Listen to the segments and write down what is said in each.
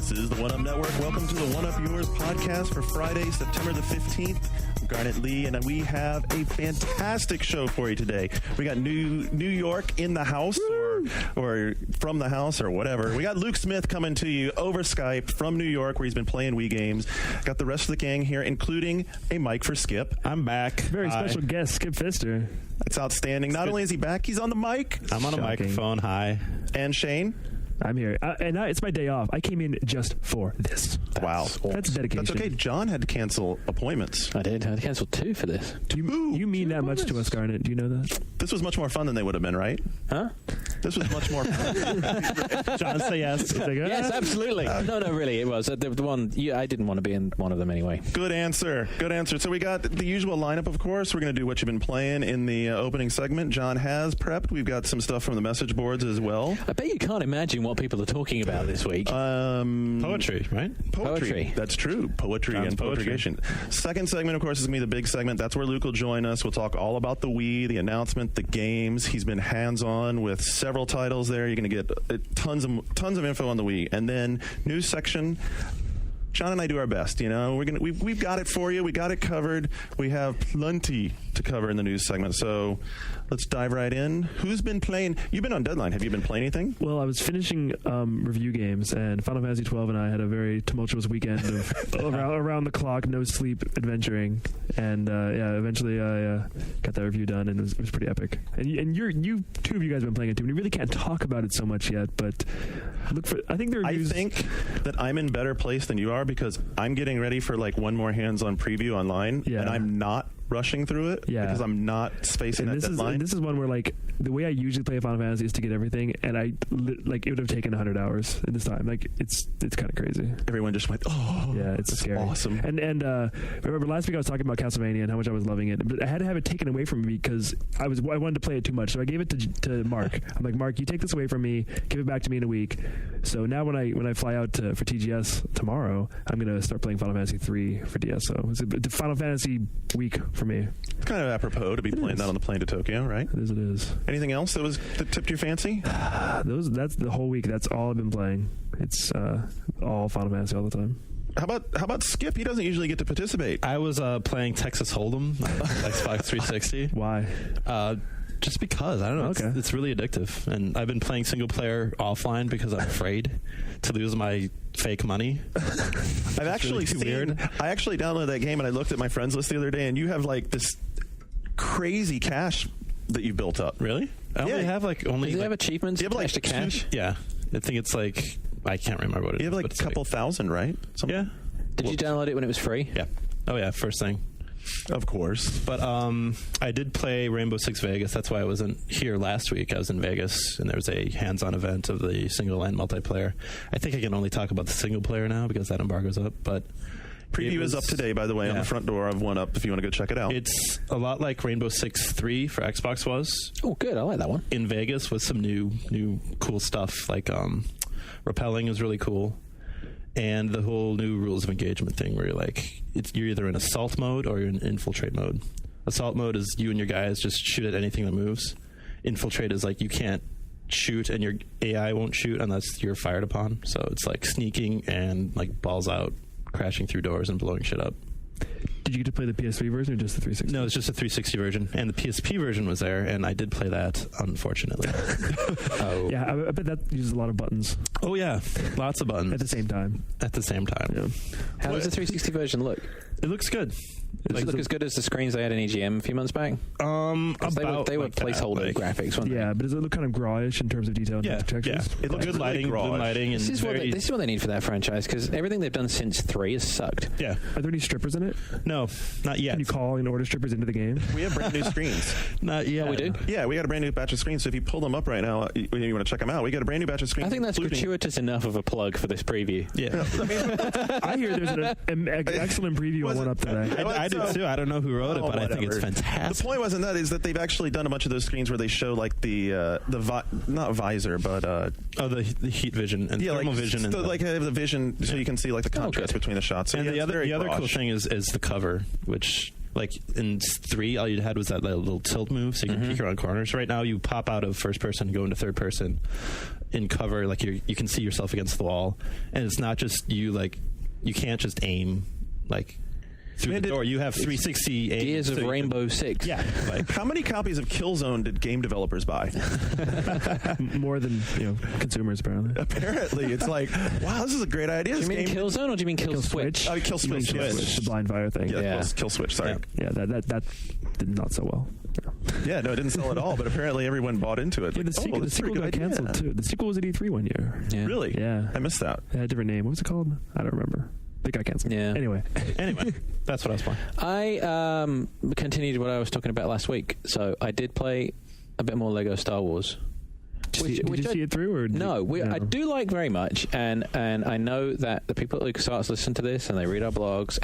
This is the One Up Network. Welcome to the One Up Yours podcast for Friday, September the 15th. I'm Garnet Lee, and we have a fantastic show for you today. We got New York in the house, or from the house, or whatever. We got Luke Smith coming to you over Skype from New York, where he's been playing Wii games. Got the rest of the gang here, including a mic for Skip. I'm back. Very special guest, Skip Pfister. That's outstanding. Not only is he back, he's on the mic. I'm on a microphone. Hi. And Shane. I'm here. And it's my day off. I came in just for this. Wow. That's dedication. That's okay. John had to cancel appointments. I did. I had to cancel 2 for this. You mean that much to us, Garnet. Do you know that? This was much more fun than they would have been, right? Huh? This was much more fun. John, say yes. Yes, absolutely. No, really, it was. The one, I didn't want to be in one of them anyway. Good answer. Good answer. So we got the usual lineup, of course. We're going to do what you've been playing in the opening segment. John has prepped. We've got some stuff from the message boards as well. I bet you can't imagine what people are talking about this week. Poetry, right? Poetry. That's true. Poetry John's and poetry. poetry. Second segment, of course, is going to be the big segment. That's where Luke will join us. We'll talk all about the Wii, the announcement, the games. He's been hands-on with several titles there. You're going to get tons of info on the Wii. And then news section. John and I do our best, you know. We've got it for you. We got it covered. We have plenty to cover in the news segment. So let's dive right in. Who's been playing? You've been on deadline. Have you been playing anything? Well, I was finishing review games, and Final Fantasy 12 and I had a very tumultuous weekend of around the clock, no sleep adventuring. And eventually I got that review done, and it was pretty epic. And you two of you guys have been playing it too. And you really can't talk about it so much yet, but I think there are I think that I'm in better place than you are, because I'm getting ready for like one more hands-on preview online, and I'm not rushing through it because I'm not spacing that deadline. This is one where, like, the way I usually play Final Fantasy is to get everything, and it would have taken 100 hours in this time. Like, it's kind of crazy. Everyone just went, oh, yeah, it's scary. Awesome. And remember last week I was talking about Castlevania and how much I was loving it, but I had to have it taken away from me because I wanted to play it too much. So I gave it to Mark. I'm like, Mark, you take this away from me, give it back to me in a week. So now when I fly out for TGS tomorrow, I'm gonna start playing Final Fantasy 3 for DS. So it's a Final Fantasy week for me. It's kind of apropos to be playing that on the plane to Tokyo, right? It is. Anything else that tipped your fancy? That's the whole week. That's all I've been playing. It's all Final Fantasy all the time. How about Skip? He doesn't usually get to participate. I was playing Texas Hold'em on Xbox 360. Why? Just because. I don't know. Okay. It's really addictive. And I've been playing single player offline because I'm afraid to lose my fake money. I've actually weird. I actually downloaded that game, and I looked at my friends list the other day, and you have like this crazy cash that you built up. Really? I only have Does it have achievements attached to cash? Yeah. I think it's like, I can't remember what it is. You have like a couple thousand, right? Something. Yeah. Did you download it when it was free? Yeah. Oh, yeah. First thing. Of course. But I did play Rainbow Six Vegas. That's why I wasn't here last week. I was in Vegas, and there was a hands-on event of the single and multiplayer. I think I can only talk about the single player now because that embargo's up. But preview is up today, by the way, on the front door of One Up if you want to go check it out. It's a lot like Rainbow Six 3 for Xbox was. Oh, good. I like that one. In Vegas with some new cool stuff, like rappelling is really cool. And the whole new rules of engagement thing where you're either in assault mode or you're in infiltrate mode. Assault mode is you and your guys just shoot at anything that moves. Infiltrate is like you can't shoot and your AI won't shoot unless you're fired upon. So it's like sneaking and like balls out, crashing through doors and blowing shit up. Did you get to play the PS3 version or just the 360? No, it's just a 360 version. And the PSP version was there, and I did play that, unfortunately. Yeah, I bet that uses a lot of buttons. Oh, yeah. Lots of buttons. At the same time. Yeah. How does the 360 version look? It looks good. Does it look as good as the screens they had in EGM a few months back? They were placeholder graphics, weren't they? Yeah, but does it look kind of grayish in terms of detail and textures? Yeah. It looks good lighting, good lighting. This is what they need for that franchise, because everything they've done since 3 has sucked. Yeah. Are there any strippers in it? No, not yet. Can you call and order strippers into the game? We have brand new screens. Not yet. Oh, we do? Yeah, we got a brand new batch of screens. So if you pull them up right now, you want to check them out. We got a brand new batch of screens. I think that's gratuitous enough of a plug for this preview. Yeah. I hear there's an excellent preview on One Up today. I do too. I don't know who wrote it, but I think it's fantastic. The point wasn't that, is that they've actually done a bunch of those screens where they show like not visor, but the heat vision and thermal vision, and like have the vision, so you can see like the contrast between the shots. So and the other cool thing is the cover, which like in 3, all you had was that little tilt move, so you can peek around corners. Right now, you pop out of first person and go into third person in cover, like you can see yourself against the wall, and it's not just you. Like you can't just aim like through the door. You have 360 aim. Gears of Rainbow Six. Yeah. Like, How many copies of Killzone did game developers buy? More than consumers apparently. Apparently, it's like, wow, this is a great idea. Do you This mean game- Killzone or do you mean Kill Switch? Oh, Kill Switch. Yes. The blind fire thing. Yeah, Kill Switch. Sorry. Yeah. Yeah, that did not so well. Yeah, no, it didn't sell at all, but apparently everyone bought into it. Yeah, the Like, sequel, this is a pretty got good idea. canceled too. The sequel was at E3 one year. Yeah. Really? Yeah. I missed that. It had a different name. What was it called? I don't remember. It got canceled. Yeah. Anyway. anyway, that's what I was playing. I continued what I was talking about last week. So I did play a bit more Lego Star Wars. Did you see it through or I do like very much, and I know that the people at LucasArts listen to this and they read our blogs,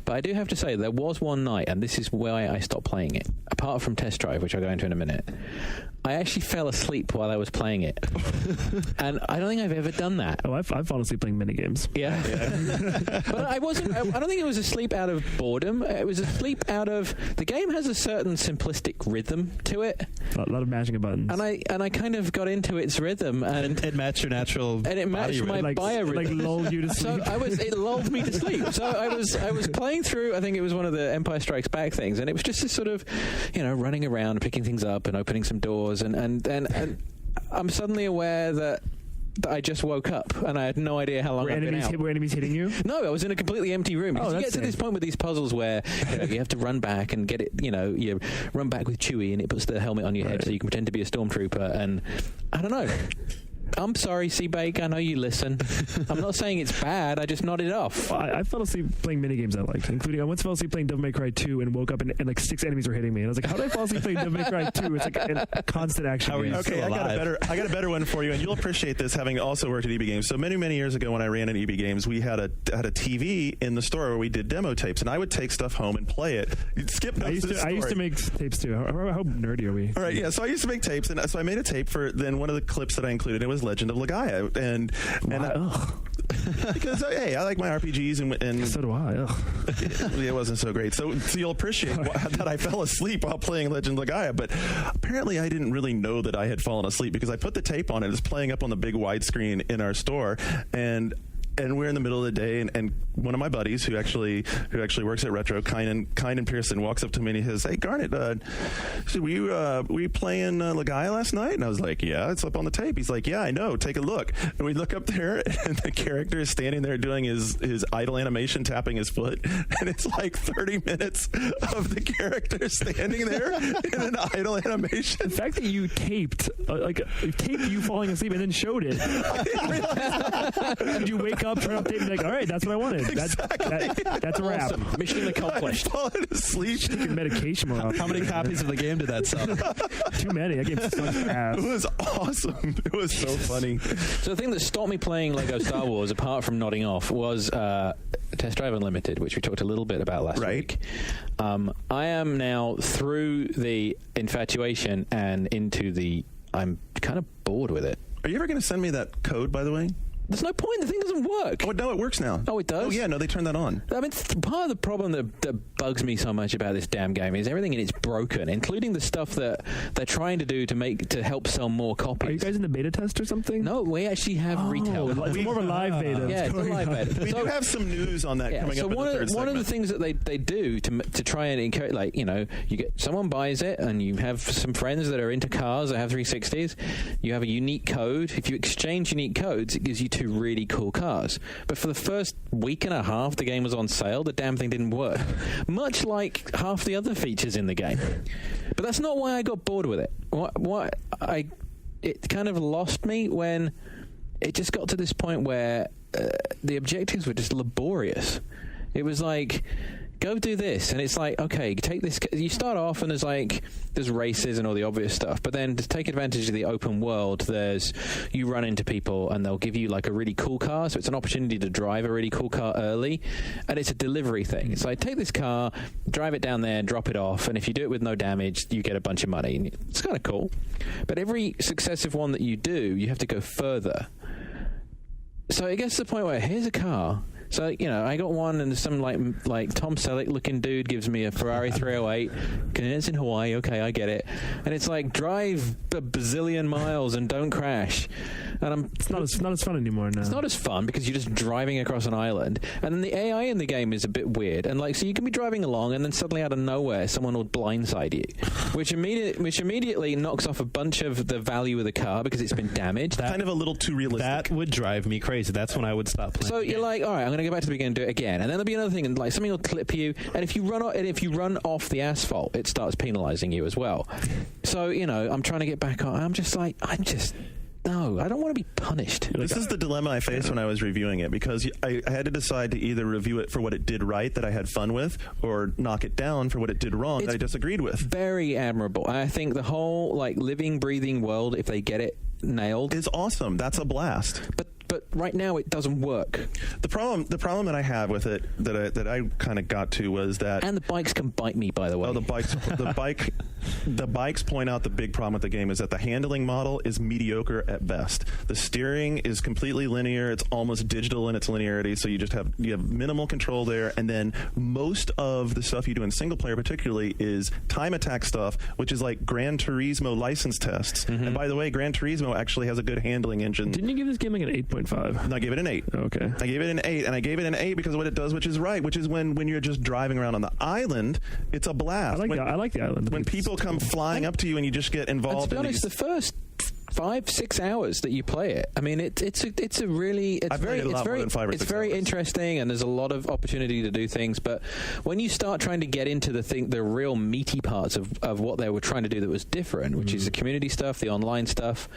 but I do have to say there was one night, and this is why I stopped playing it. Apart from Test Drive, which I'll go into in a minute, I actually fell asleep while I was playing it, and I don't think I've ever done that. Oh, I've fallen asleep playing minigames. Yeah, but I wasn't. I don't think it was a sleep out of boredom. It was a sleep out of the game has a certain simplistic rhythm to it, A lot of mashing of buttons. and I kind of got into its rhythm, and It matched your natural. and it matched my like biorhythm. like lulled you to So sleep. it lulled me to sleep. So I was playing through. I think it was one of the Empire Strikes Back things, and it was just this sort of, running around, picking things up, and opening some doors, and I'm suddenly aware that I just woke up, and I had no idea how long Were I'd been enemies, out. were enemies hitting you? No, I was in a completely empty room. Because you that's get to this safe. point with these puzzles where you have to run back and get it. You run back with Chewie, and it puts the helmet on your head, Right. so you can pretend to be a stormtrooper. And I don't know. I'm sorry, Seabake. I know you listen. I'm not saying it's bad. I just nodded off. Well, I fell asleep playing minigames I liked, including I once fell asleep playing Devil May Cry 2 and woke up and like 6 enemies were hitting me. And I was like, how did I fall asleep playing Devil May Cry 2? It's like a constant action How are game. you Okay, still I got a better one for you, and you'll appreciate this having also worked at EB Games. So many years ago, when I ran at EB Games, we had a TV in the store where we did demo tapes, and I would take stuff home and play it. You'd skip I notes to the used to story. make tapes too. How nerdy are we? All right, yeah. So I used to make tapes, and so I made a tape for then one of the clips that I included. It was Legend of Legaia, and Ugh. because hey, I like my RPGs, and So do I. Ugh. it wasn't so great. So you'll appreciate that I fell asleep while playing Legend of Legaia, but apparently I didn't really know that I had fallen asleep because I put the tape on and it's playing up on the big widescreen in our store, and we're in the middle of the day, and one of my buddies who actually works at Retro, Kynan Pearson, walks up to me and he says, "Hey Garnet, so were you playing Legaia last night?" And I was like, "Yeah, it's up on the tape." He's like, "Yeah, I know. Take a look." And we look up there, and the character is standing there doing his idle animation, tapping his foot, and it's like 30 minutes of the character standing there in an idle animation. The fact that you taped you falling asleep and then showed it. Did you wake up, turn up tape, and be like, all right, that's what I wanted. That's a wrap. Awesome. Mission accomplished. Falling asleep. Take your medication more often. How many copies of the game did that sell? Too many. That game sucks ass. It was awesome. It was so funny. So the thing that stopped me playing Lego Star Wars, apart from nodding off, was Test Drive Unlimited, which we talked a little bit about last week. I am now through the infatuation and into the. I'm kind of bored with it. Are you ever going to send me that code, by the way? There's no point. The thing doesn't work. Oh, no, it works now. Oh, it does? Oh, yeah, no, they turned that on. I mean, part of the problem that bugs me so much about this damn game is everything in it's broken, including the stuff that they're trying to do to help sell more copies. Are you guys in the beta test or something? No, we actually have retail. It's more of a live beta. Yeah, it's a going live on. beta. We do have some news on that coming so up in the third one of the segment. things that they do to try and encourage, like, you get someone buys it and you have some friends that are into cars that have 360s, you have a unique code. If you exchange unique codes, it gives you 2 really cool cars. But for the first week and a half the game was on sale, the damn thing didn't work. Much like half the other features in the game. But that's not why I got bored with it. It kind of lost me when it just got to this point where the objectives were just laborious. It was like, go do this, and it's like, okay, take this. You start off and there's races and all the obvious stuff, but then to take advantage of the open world, you run into people and they'll give you like a really cool car, so it's an opportunity to drive a really cool car early, and it's a delivery thing. It's like, take this car, drive it down there, drop it off, and if you do it with no damage, you get a bunch of money. And it's kind of cool, but every successive one that you do, you have to go further. So it gets to the point where here's a car So, I got one, and some like Tom Selleck looking dude gives me a Ferrari 308. It's in Hawaii. Okay, I get it. And it's like, drive a bazillion miles and don't crash. And It's not as fun anymore now. it's not as fun because you're just driving across an island, and then the AI in the game is a bit weird. And so you can be driving along, and then suddenly out of nowhere, someone will blindside you, which immediately knocks off a bunch of the value of the car because it's been damaged. Kind of a little too realistic. That would drive me crazy. That's when I would stop playing. So you're like, all right, I'm going to go back to the beginning and do it again, and then there'll be another thing, and like something will clip you, and if you run off the asphalt, it starts penalising you as well. So I'm trying to get back on. No, I don't want to be punished. This is the dilemma I faced when I was reviewing it, because I had to decide to either review it for what it did right that I had fun with, or knock it down for what it did wrong that I disagreed with. Very admirable. I think the whole living, breathing world, if they get it nailed, It's awesome. That's a blast. But right now it doesn't work. The problem that I have with it that I kind of got to was that And the bikes can bite me, by the way. the bikes point out the big problem with the game is that the handling model is mediocre at best. The steering is completely linear. It's almost digital in its linearity, so you have minimal control there. And then most of the stuff you do in single player, particularly, is time attack stuff, which is like Gran Turismo license tests. Mm-hmm. And by the way, Gran Turismo actually has a good handling engine. Didn't you give this game like an 8.5? And I gave it an 8. Okay. I gave it an 8, and I gave it an 8 because of what it does, which is right, which is when you're just driving around on the island, it's a blast. I like the island. When people come flying up to you and you just get And involved to be in honest, these... the first 5-6 hours that you play it, I mean, it's I've played it a lot more than 5 or 6 very hours. interesting, and there's a lot of opportunity to do things. But when you start trying to get into the real meaty parts of what they were trying to do that was different, which is the community stuff, the online stuff,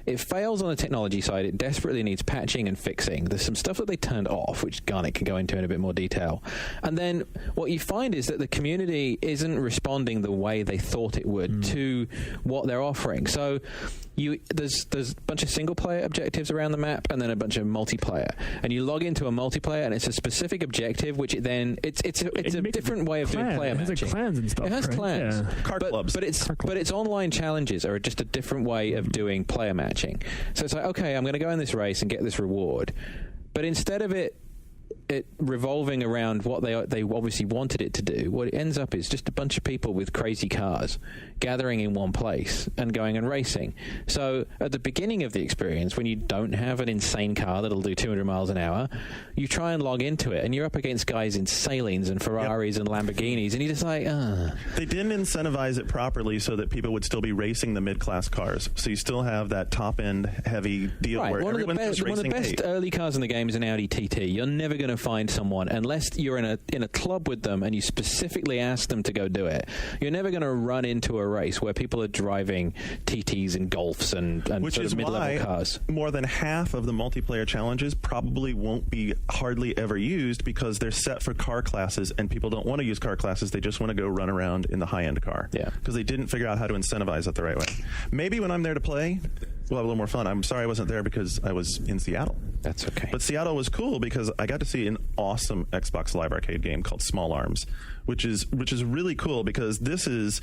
it fails on the technology side. It desperately needs patching and fixing. There's some stuff that they turned off, which Garnet can go into in a bit more detail. And then what you find is that the community isn't responding the way they thought it would to what they're offering. So there's a bunch of single player objectives around the map, and then a bunch of multiplayer. And you log into a multiplayer, and it's a specific objective, which it's a different way of doing player It has matching. like clans and stuff. It has right? clans, Yeah. Card clubs. but its online challenges are just a different way of doing player matching. So it's like, okay, I'm going to go in this race and get this reward, but instead of it revolving around what they obviously wanted it to do, what it ends up is just a bunch of people with crazy cars gathering in one place and going and racing. So at the beginning of the experience, when you don't have an insane car that'll do 200 miles an hour, you try and log into it, and you're up against guys in Salines and Ferraris and Lamborghinis, and you're just like, They didn't incentivize it properly so that people would still be racing the mid-class cars. So you still have that top-end heavy deal Right, where one of the everyone's just racing best eight. early cars in the game is an Audi TT. You're never going to find someone, unless you're in a club with them and you specifically ask them to go do it. You're never going to run into a race where people are driving TTs and Golfs and Which sort is of mid-level why cars. more than half of the multiplayer challenges probably won't be hardly ever used because they're set for car classes, and people don't want to use car classes. They just want to go run around in the high-end car. Yeah. Because they didn't figure out how to incentivize it the right way. Maybe when I'm there to play, we'll have a little more fun. I'm sorry I wasn't there because I was in Seattle. That's okay. But Seattle was cool because I got to see an awesome Xbox Live Arcade game called Small Arms, which is really cool because this is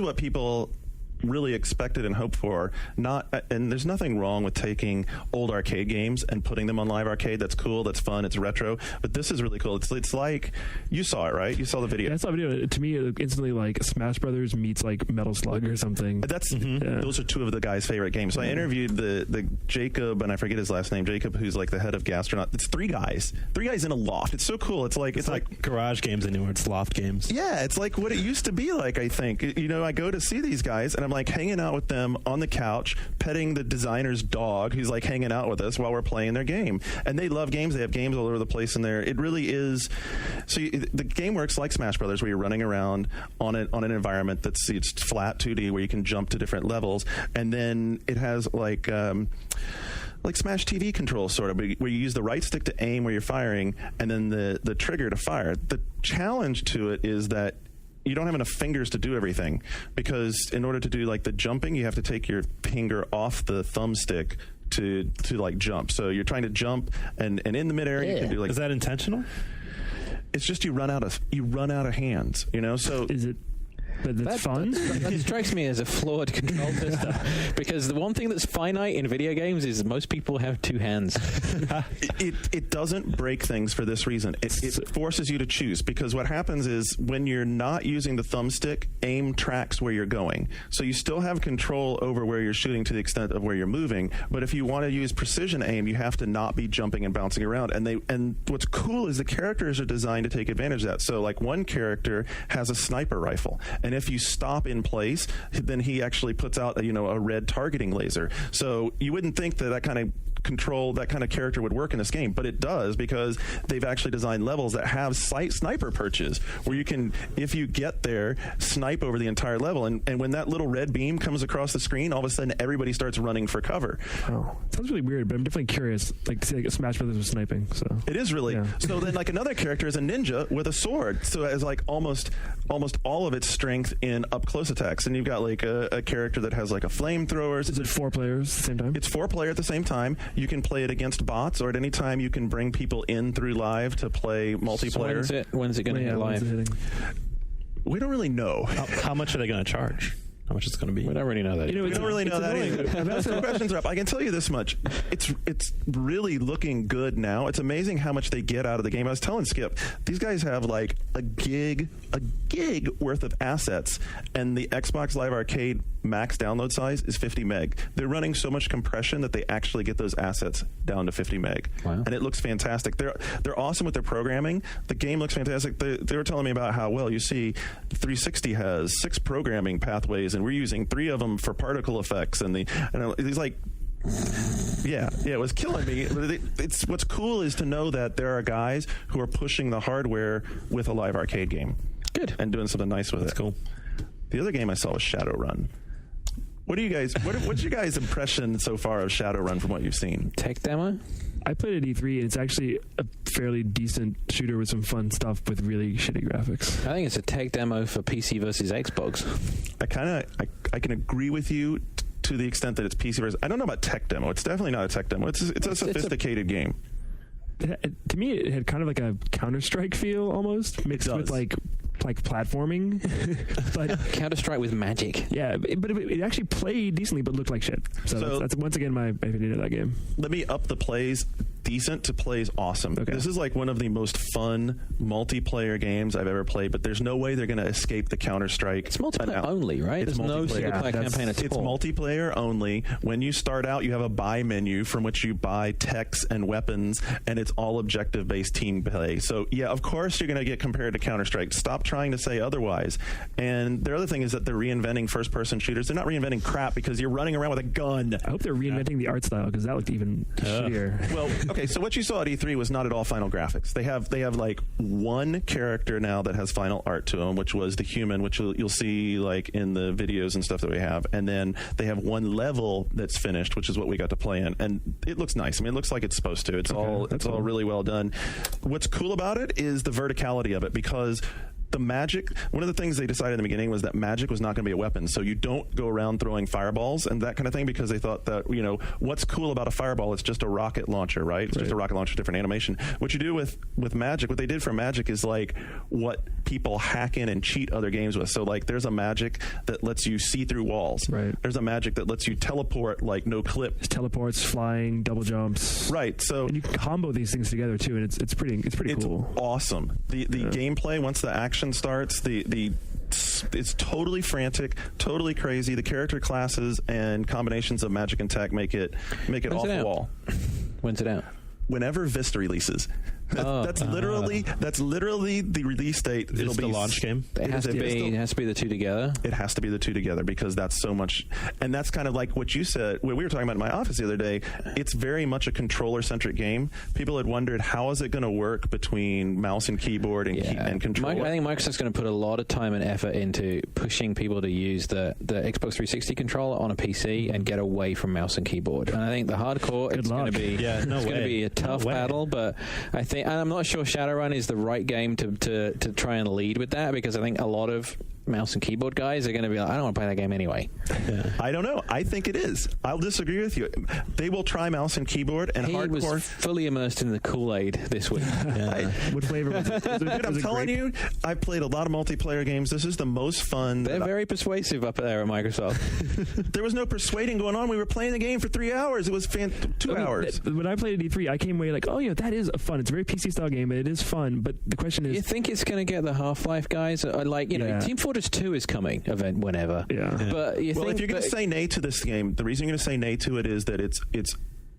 what people really expected and hoped for. And there's nothing wrong with taking old arcade games and putting them on Live Arcade. That's cool, that's fun, it's retro. But this is really cool. It's like, you saw it, right? You saw the video. Yeah, I saw a video. To me, it instantly like Smash Brothers meets like Metal Slug or something. That's those are two of the guys' favorite games. So I interviewed the Jacob, and I forget his last name, Jacob, who's like the head of Gastronaut. It's three guys in a loft. It's so cool. It's like garage games anymore. It's loft games. yeah, it's like what it used to be like. I think I go to see these guys, and I'm like hanging out with them on the couch, petting the designer's dog, who's like hanging out with us while we're playing their game. And they love games. They have games all over the place in there. It really is. So the game works like Smash Brothers, where you're running around on an environment it's flat 2D, where you can jump to different levels, and then it has like Smash TV controls, sort of, where you use the right stick to aim where you're firing, and then the trigger to fire. The challenge to it is that you don't have enough fingers to do everything, because in order to do like the jumping, you have to take your finger off the thumbstick to like jump. So you're trying to jump, and in the midair you can do like. Is that intentional? It's just you run out of hands, So Is it? but it's fun. That strikes me as a flawed control system, because the one thing that's finite in video games is most people have 2 hands. It doesn't break things for this reason. It forces you to choose, because what happens is when you're not using the thumbstick, aim tracks where you're going. So you still have control over where you're shooting to the extent of where you're moving. But if you want to use precision aim, you have to not be jumping and bouncing around. And what's cool is the characters are designed to take advantage of that. So like one character has a sniper rifle, and if you stop in place, then he actually puts out a red targeting laser. So you wouldn't think that kind of control, that kind of character would work in this game, but it does, because they've actually designed levels that have sniper perches where you can, if you get there, snipe over the entire level, and when that little red beam comes across the screen, all of a sudden everybody starts running for cover. Oh, sounds really weird, but I'm definitely curious, like say like Smash Brothers with sniping. So it is really. Yeah. So then like another character is a ninja with a sword, so it has like almost all of its strength in up close attacks, and you've got like a character that has like a flamethrower. Is it 4 players at the same time? It's 4 player at the same time. You can play it against bots, or at any time you can bring people in through live to play multiplayer. So when's it going to hit live? We don't really know. How much are they going to charge? How much it's going to be? We don't really know that. We don't really know that either. So questions are up. I can tell you this much: it's really looking good now. It's amazing how much they get out of the game. I was telling Skip, these guys have like a gig worth of assets, and the Xbox Live Arcade max download size is 50 meg. They're running so much compression that they actually get those assets down to 50 meg. Wow. And it looks fantastic. They're awesome with their programming. The game looks fantastic. They were telling me about how, well, you see, 360 has 6 programming pathways, and we're using 3 of them for particle effects, and he's like, yeah, it was killing me. It's what's cool is to know that there are guys who are pushing the hardware with a live arcade game. Good. And doing something nice with it. That's cool. The other game I saw was Shadowrun. What do you guys? What's your guys' impression so far of Shadowrun from what you've seen? Tech demo? I played at E3, and it's actually a fairly decent shooter with some fun stuff with really shitty graphics. I think it's a tech demo for PC versus Xbox. I can agree with you to the extent that it's PC versus. I don't know about tech demo. It's definitely not a tech demo. It's a sophisticated game. To me, it had kind of like a Counter-Strike feel almost, mixed with like platforming. But Counter-Strike with magic. Yeah, but it actually played decently, but looked like shit. So that's once again my opinion of that game. Let me up the plays. Decent to plays awesome. Okay. This is like one of the most fun multiplayer games I've ever played, but there's no way they're going to escape the Counter-Strike. It's multiplayer only, right? It's There's no multiplayer. single-player campaign at all. It's multiplayer only. When you start out, you have a buy menu from which you buy techs and weapons, and it's all objective-based team play. So, yeah, of course you're going to get compared to Counter-Strike. Stop trying to say otherwise. And the other thing is that they're reinventing first-person shooters. They're not reinventing crap because you're running around with a gun. I hope they're reinventing the art style, because that looked even shittier. Well, okay, so what you saw at E3 was not at all final graphics. They have like one character now that has final art to him, which was the human, which you'll see like in the videos and stuff that we have. And then they have one level that's finished, which is what we got to play in. And it looks nice. I mean, it looks like it's supposed to. It's all really well done. What's cool about it is the verticality of it, because the magic, one of the things they decided in the beginning was that magic was not going to be a weapon. So you don't go around throwing fireballs and that kind of thing, because they thought that, what's cool about a fireball? It's just a rocket launcher, right? It's just a rocket launcher, different animation. What you do with magic, what they did for magic is like what people hack in and cheat other games with. So like there's a magic that lets you see through walls. Right. There's a magic that lets you teleport like no clip. It's teleports, flying, double jumps. Right. So and you can combo these things together too, and it's pretty cool. Awesome. The gameplay, once the action starts, it's totally frantic, totally crazy. The character classes and combinations of magic and tech make it off the wall. When's it out? Whenever Vista releases. That's literally the release date. It'll be the launch game. It has to be the two together. It has to be the two together, because that's so much, and that's kind of like what you said. What we were talking about in my office the other day. It's very much a controller-centric game. People had wondered, how is it going to work between mouse and keyboard and controller? I think Microsoft's going to put a lot of time and effort into pushing people to use the Xbox 360 controller on a PC and get away from mouse and keyboard. And I think the hardcore, it's going to be a tough battle, but I think. And I'm not sure Shadowrun is the right game to try and lead with that, because I think a lot of mouse and keyboard guys are going to be like, I don't want to play that game anyway. I don't know. I think it is. I'll disagree with you. They will try mouse and keyboard and He hardcore. was fully immersed in the Kool-Aid this week. What flavor was it? Dude, I'm telling you, I've played a lot of multiplayer games. This is the most fun. They're very persuasive up there at Microsoft. There was no persuading going on. We were playing the game for 3 hours. It was 2 hours. When I played at E3, I came away like, oh, yeah, that is fun. It's a very PC style game, but it is fun. But the question is, You think it's going to get the Half-Life guys? Like, you know, Yeah. Team Fortress 2 is coming, whenever. Yeah. But you Well, think if you're going to that- say nay to this game, the reason you're going to say nay to it is that it's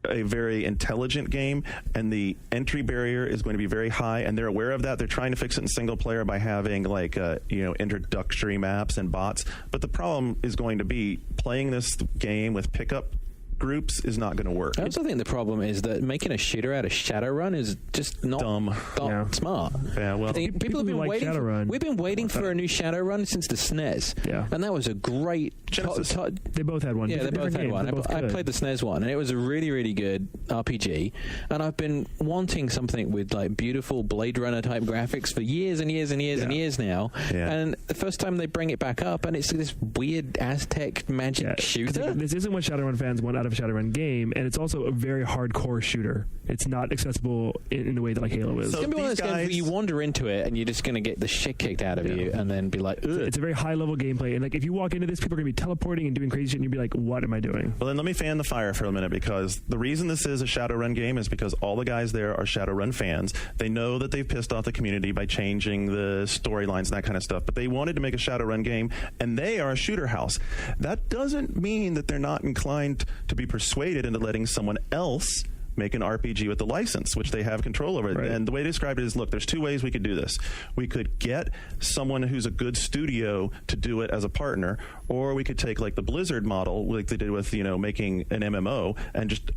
a very intelligent game, and the entry barrier is going to be very high, and they're aware of that. They're trying to fix it in single player by having like introductory maps and bots. But the problem is going to be playing this game with pickup groups is not going to work. I also think the problem is that making a shooter out of Shadowrun is just not Dumb. Yeah. smart. Yeah, well, I think people have who been like waiting. Shadowrun- We've been waiting for a new Shadowrun since the SNES. Yeah. And that was a great Genesis. They both had one. Yeah, they both Different had games. one. They're both I good. played the SNES one, and it was a really, really good RPG. And I've been wanting something with like beautiful Blade Runner type graphics for years and years and years and years now. Yeah. And the first time they bring it back up, and it's this weird Aztec magic Yeah, 'cause shooter. this isn't what Shadowrun fans want out of a Shadowrun game, and it's also a very hardcore shooter. It's not accessible in the way that like Halo is. So- It's gonna be one of these those games where guys- you wander into it and you're just going to get the shit kicked out of you, and then be like, ugh. It's a very high level gameplay, and like if you walk into this, people are going to be teleporting and doing crazy shit, and you'll be like, "What am I doing?" Well, then let me fan the fire for a minute, because the reason this is a Shadowrun game is because all the guys there are Shadowrun fans. They know that they've pissed off the community by changing the storylines and that kind of stuff, but they wanted to make a Shadowrun game, and they are a shooter house. That doesn't mean that they're not inclined to be persuaded into letting someone else make an RPG with the license, which they have control over. Right. And the way to describe it is, look, there's two ways we could do this. We could get someone who's a good studio to do it as a partner, or we could take like the Blizzard model, like they did with, making an MMO, and just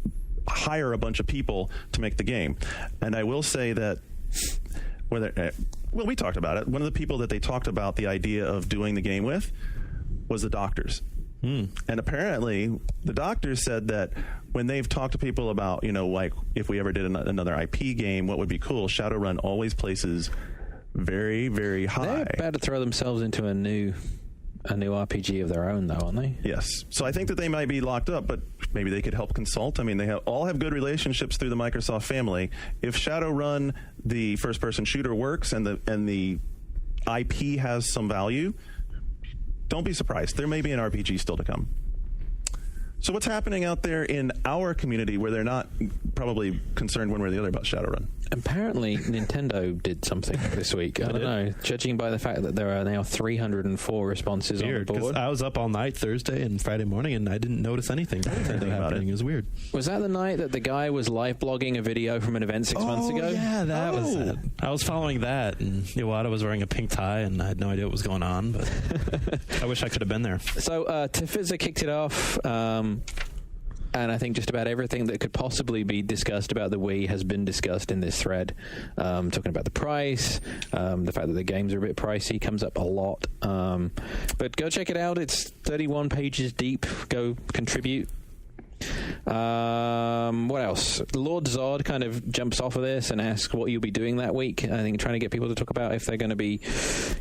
hire a bunch of people to make the game. And I will say that we talked about it. One of the people that they talked about the idea of doing the game with was the doctors. And apparently, the doctors said that when they've talked to people about, like if we ever did another IP game, what would be cool, Shadowrun always places very, very high. They're about to throw themselves into a new RPG of their own, though, aren't they? Yes. So I think that they might be locked up, but maybe they could help consult. I mean, they all have good relationships through the Microsoft family. If Shadowrun, the first-person shooter, works and the IP has some value, don't be surprised. There may be an RPG still to come. So what's happening out there in our community where they're not probably concerned one way or the other about Shadowrun? Apparently, Nintendo did something this week. I don't know. Judging by the fact that there are now 304 responses Weird, on the 'cause board. I was up all night Thursday and Friday morning, and I didn't notice anything about happening. it. It was weird. Was that the night that the guy was live blogging a video from an event 6 months ago? Yeah, that was Oh. it. I was following that, and Iwata was wearing a pink tie, and I had no idea what was going on, but I wish I could have been there. So Tefizza kicked it off, and I think just about everything that could possibly be discussed about the Wii has been discussed in this thread. Talking about the price, the fact that the games are a bit pricey comes up a lot. But go check it out. It's 31 pages deep. Go contribute. What else? Lord Zod kind of jumps off of this and asks what you'll be doing that week. I think trying to get people to talk about if they're going to be,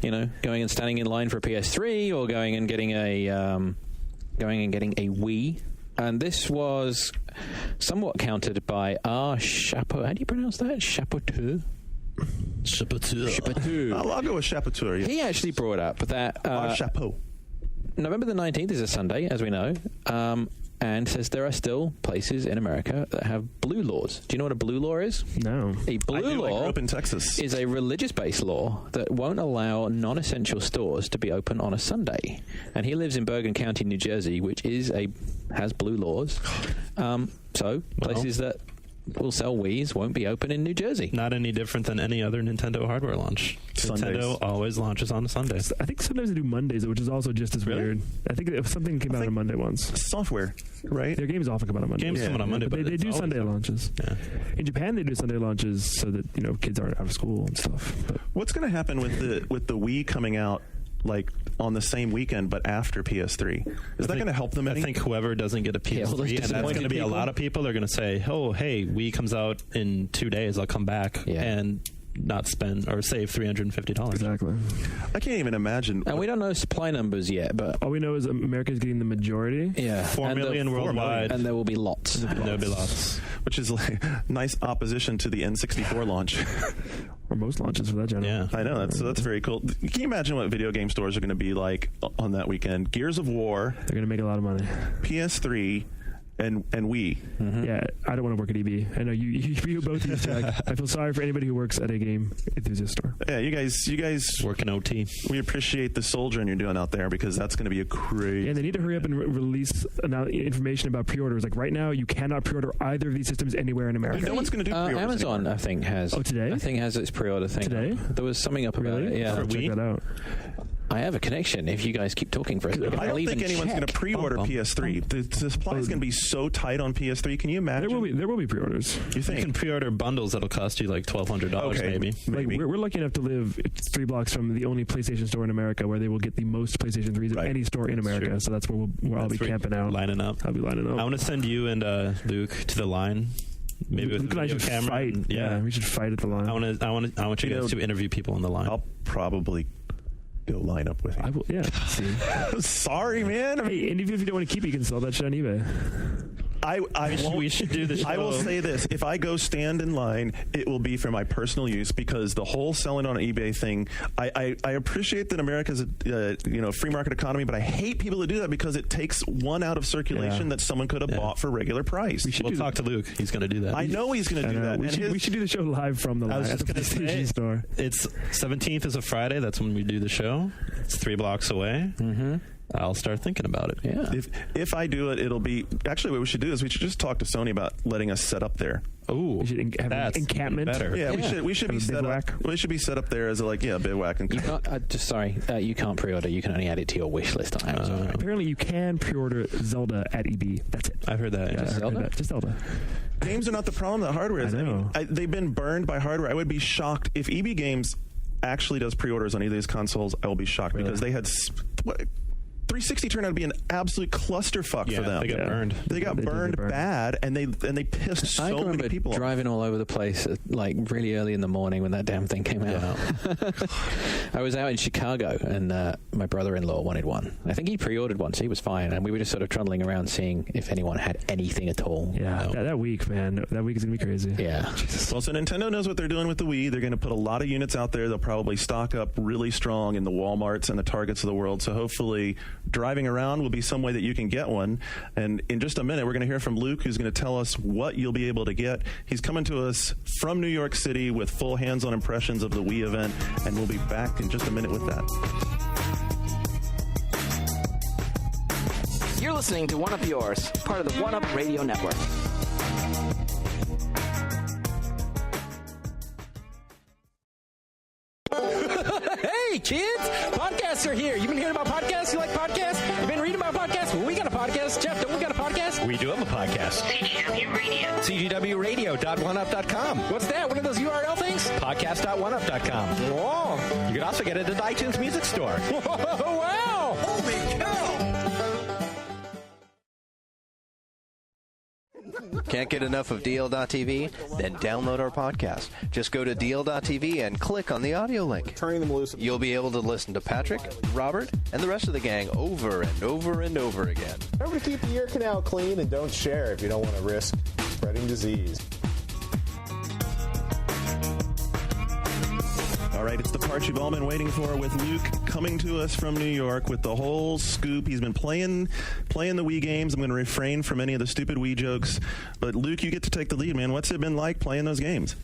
going and standing in line for a PS3 or going and getting a Wii. And this was somewhat countered by Chapeau. How do you pronounce that? Chapeauteur. Chapeauteur. I'll go with Chapeauteur. Yeah. He actually brought up that Chapeau. November the 19th is a Sunday, as we know, and says there are still places in America that have blue laws. Do you know what a blue law is? No. A blue I do. I law grew up in Texas. is a religious-based law that won't allow non-essential stores to be open on a Sunday. And he lives in Bergen County, New Jersey, which has blue laws. So places that will sell Wiis won't be open in New Jersey. Not any different than any other Nintendo hardware launch. Sundays. Nintendo always launches on a Sunday. I think sometimes they do Mondays, which is also just as Really? weird. I think if something came out on Monday once. Software, right? Their games often come out on Monday. Games Yeah. coming on Monday, But but they it's do always- Sunday launches. Yeah. In Japan, they do Sunday launches so that kids aren't out of school and stuff. But What's going to happen with the Wii coming out like on the same weekend but after PS3? Is that going to help them I any? think whoever doesn't get a PS3, all those and that's going disappointed to be a people. lot of people, are going to say, oh, hey, Wii comes out in 2 days, I'll come back. Yeah. And not spend or save $350. Exactly. I can't even imagine. And we don't know supply numbers yet, but All we know is America's getting the majority. yeah, 4 and million worldwide, and there will be lots. and there'll be lots. which is like nice opposition to the N64 launch. Or most launches for that general. Yeah. I know that's very cool. Can you imagine what video game stores are going to be like on that weekend? Gears of War, They're going to make a lot of money. PS3, and Wii. Yeah, I don't want to work at EB. I know you both use tech. I feel sorry for anybody who works at a game enthusiast store. Yeah, you guys, Working OT. we appreciate the soldiering you're doing out there because that's going to be a crazy. And they need to hurry up and release information about pre-orders. Like right now, you cannot pre-order either of these systems anywhere in America. No one's going to do pre-orders Amazon, anymore. I think, has. Oh, today? I think has its pre-order thing. Today? There was something up about Really? it. Yeah. For Check Wii? that out. I have a connection. If you guys keep talking for a second, I I'll don't even think anyone's check. going to pre-order Bum, bum. PS3. The supply is going to be so tight on PS3. Can you imagine? There will be pre-orders. You You think? can pre-order bundles that'll cost you like $1,200 Okay. maybe. Like Maybe. we're lucky enough to live 3 blocks from the only PlayStation store in America where they will get the most PlayStation 3s of Right. any store in That's America. true. So that's where I'll be That's camping out. Lining up. I'll be lining up. I want to send you and Luke to the line. Maybe with Luke a and I video should camera. fight. and- Yeah, we should fight at the line. I want you You guys know, to interview people on the line. I'll probably go line up with I you. will. Yeah. See. Sorry, man. Hey, and even if you don't want to keep it, you can sell that shit on eBay. I won't. we should do the show. I will say this: if I go stand in line, it will be for my personal use because the whole selling on eBay thing. I appreciate that America's a free market economy, but I hate people who do that because it takes one out of circulation Yeah. that someone could have Yeah. bought for regular price. We'll talk to Luke. He's going to do that. I know he's going to do that. We and should, his- we should do the show live from the I line was at just the going to PlayStation say, store. it's 17th is a Friday. That's when we do the show. It's 3 blocks away. Mm-hmm. I'll start thinking about it. Yeah. if I do it, it'll be actually what we should do is we should just talk to Sony about letting us set up there. Oh, We should have an that's encampment. better. Yeah, we should Have be a set bivouac. up. We should be set up there as a bivouac and You can't, just sorry, you can't pre-order. You can only add it to your wish list on Amazon. Apparently, you can pre-order Zelda at EB. That's it. I've heard that. Yeah, I heard Zelda? that. Just Zelda. games are not the problem. The hardware is. I know. They've been burned by hardware. I would be shocked if EB Games actually does pre-orders on either of these consoles. I will be shocked because they had 360 turned out to be an absolute clusterfuck Yeah, for them. they got burned. They got They did get burned burned. bad, and they pissed I so remember many people off. driving all over the place, like really early in the morning when that damn thing came out. I was out in Chicago, and my brother-in-law wanted one. I think he pre-ordered one, so he was fine. And we were just sort of trundling around, seeing if anyone had anything at all. Yeah, that week, man. That week is gonna be crazy. Yeah. Well, so Nintendo knows what they're doing with the Wii. They're going to put a lot of units out there. They'll probably stock up really strong in the Walmarts and the Targets of the world. So hopefully driving around will be some way that you can get one. And in just a minute, we're going to hear from Luke, who's going to tell us what you'll be able to get. He's coming to us from New York City with full hands-on impressions of the Wii event. And we'll be back in just a minute with that. You're listening to One Up Yours, part of the One Up Radio Network. Hey, kids! Podcasts are here. You been hearing about podcasts? You like podcasts? You been reading about podcasts? Well, we got a podcast. Jeff, don't we got a podcast? We do have a podcast. CGW Radio. CGWradio.oneup.com. What's that? One of those URL things? Podcast.oneup.com. Whoa! You can also get it at the iTunes Music Store. Whoa, wow! Can't get enough of DL.TV? Then download our podcast. Just go to DL.TV and click on the audio link. Turning them loose. You'll be able to listen to Patrick, Robert, and the rest of the gang over and over and over again. Remember to keep the ear canal clean and don't share if you don't want to risk spreading disease. All right, it's the part you've all been waiting for with Luke coming to us from New York with the whole scoop. He's been playing the Wii games. I'm going to refrain from any of the stupid Wii jokes. But Luke, you get to take the lead, man. What's it been like playing those games?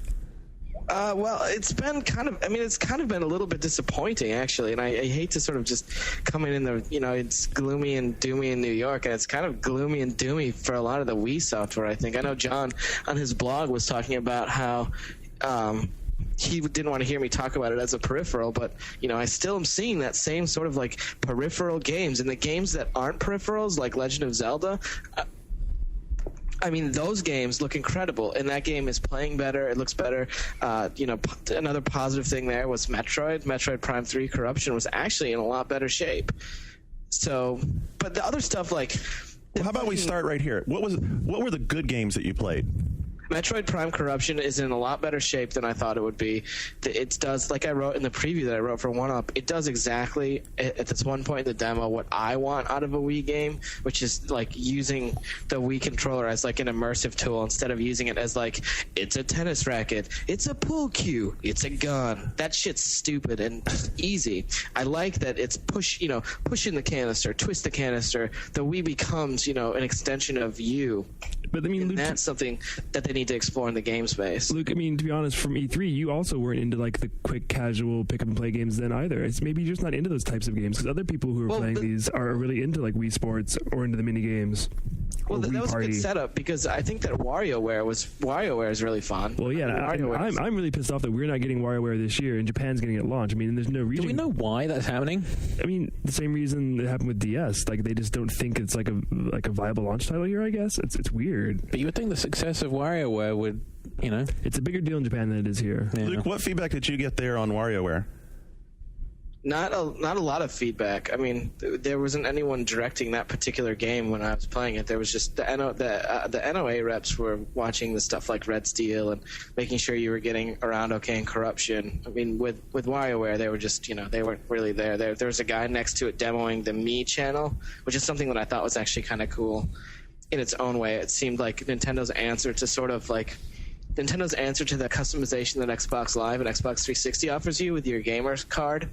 Well, it's been it's kind of been a little bit disappointing, actually. And I hate to sort of just come in the, it's gloomy and doomy in New York, and it's kind of gloomy and doomy for a lot of the Wii software, I think. I know John on his blog was talking about how he didn't want to hear me talk about it as a peripheral, but, I still am seeing that same sort of like peripheral games. And the games that aren't peripherals, like Legend of Zelda, those games look incredible, and that game is playing better. It looks better. Another positive thing there was Metroid Prime 3 Corruption was actually in a lot better shape. So, but the other stuff like... Well, how about we start right here? What were the good games that you played? Metroid Prime Corruption is in a lot better shape than I thought it would be. It does, like I wrote in the preview that I wrote for 1UP, it does exactly, at this one point in the demo, what I want out of a Wii game, which is like using the Wii controller as like an immersive tool instead of using it as like, it's a tennis racket, it's a pool cue, it's a gun. That shit's stupid and just easy. I like that it's pushing the canister, twist the canister. The Wii becomes, an extension of you. But I mean, Luke, that's something that they need to explore in the game space. Luke, I mean, to be honest, from E3, you also weren't into like the quick, casual pick up and play games then either. It's maybe you're just not into those types of games because other people who are playing these are really into like Wii Sports or into the mini games. Well, that was a good setup because I think that WarioWare is really fun. Well, yeah, I'm really pissed off that we're not getting WarioWare this year and Japan's getting it launched. I mean, there's no reason. Do we know why that's happening? I mean, the same reason that happened with DS. Like they just don't think it's like a viable launch title here. I guess it's weird. But you would think the success of WarioWare would, it's a bigger deal in Japan than it is here. Yeah. Luke, what feedback did you get there on WarioWare? Not a lot of feedback. I mean, there wasn't anyone directing that particular game when I was playing it. There was just the NOA reps were watching the stuff like Red Steel and making sure you were getting around okay in Corruption. I mean, with WarioWare, they were just, they weren't really there. There was a guy next to it demoing the Me channel, which is something that I thought was actually kind of cool in its own way. It seemed like Nintendo's answer to the customization that Xbox Live and Xbox 360 offers you with your gamer's card.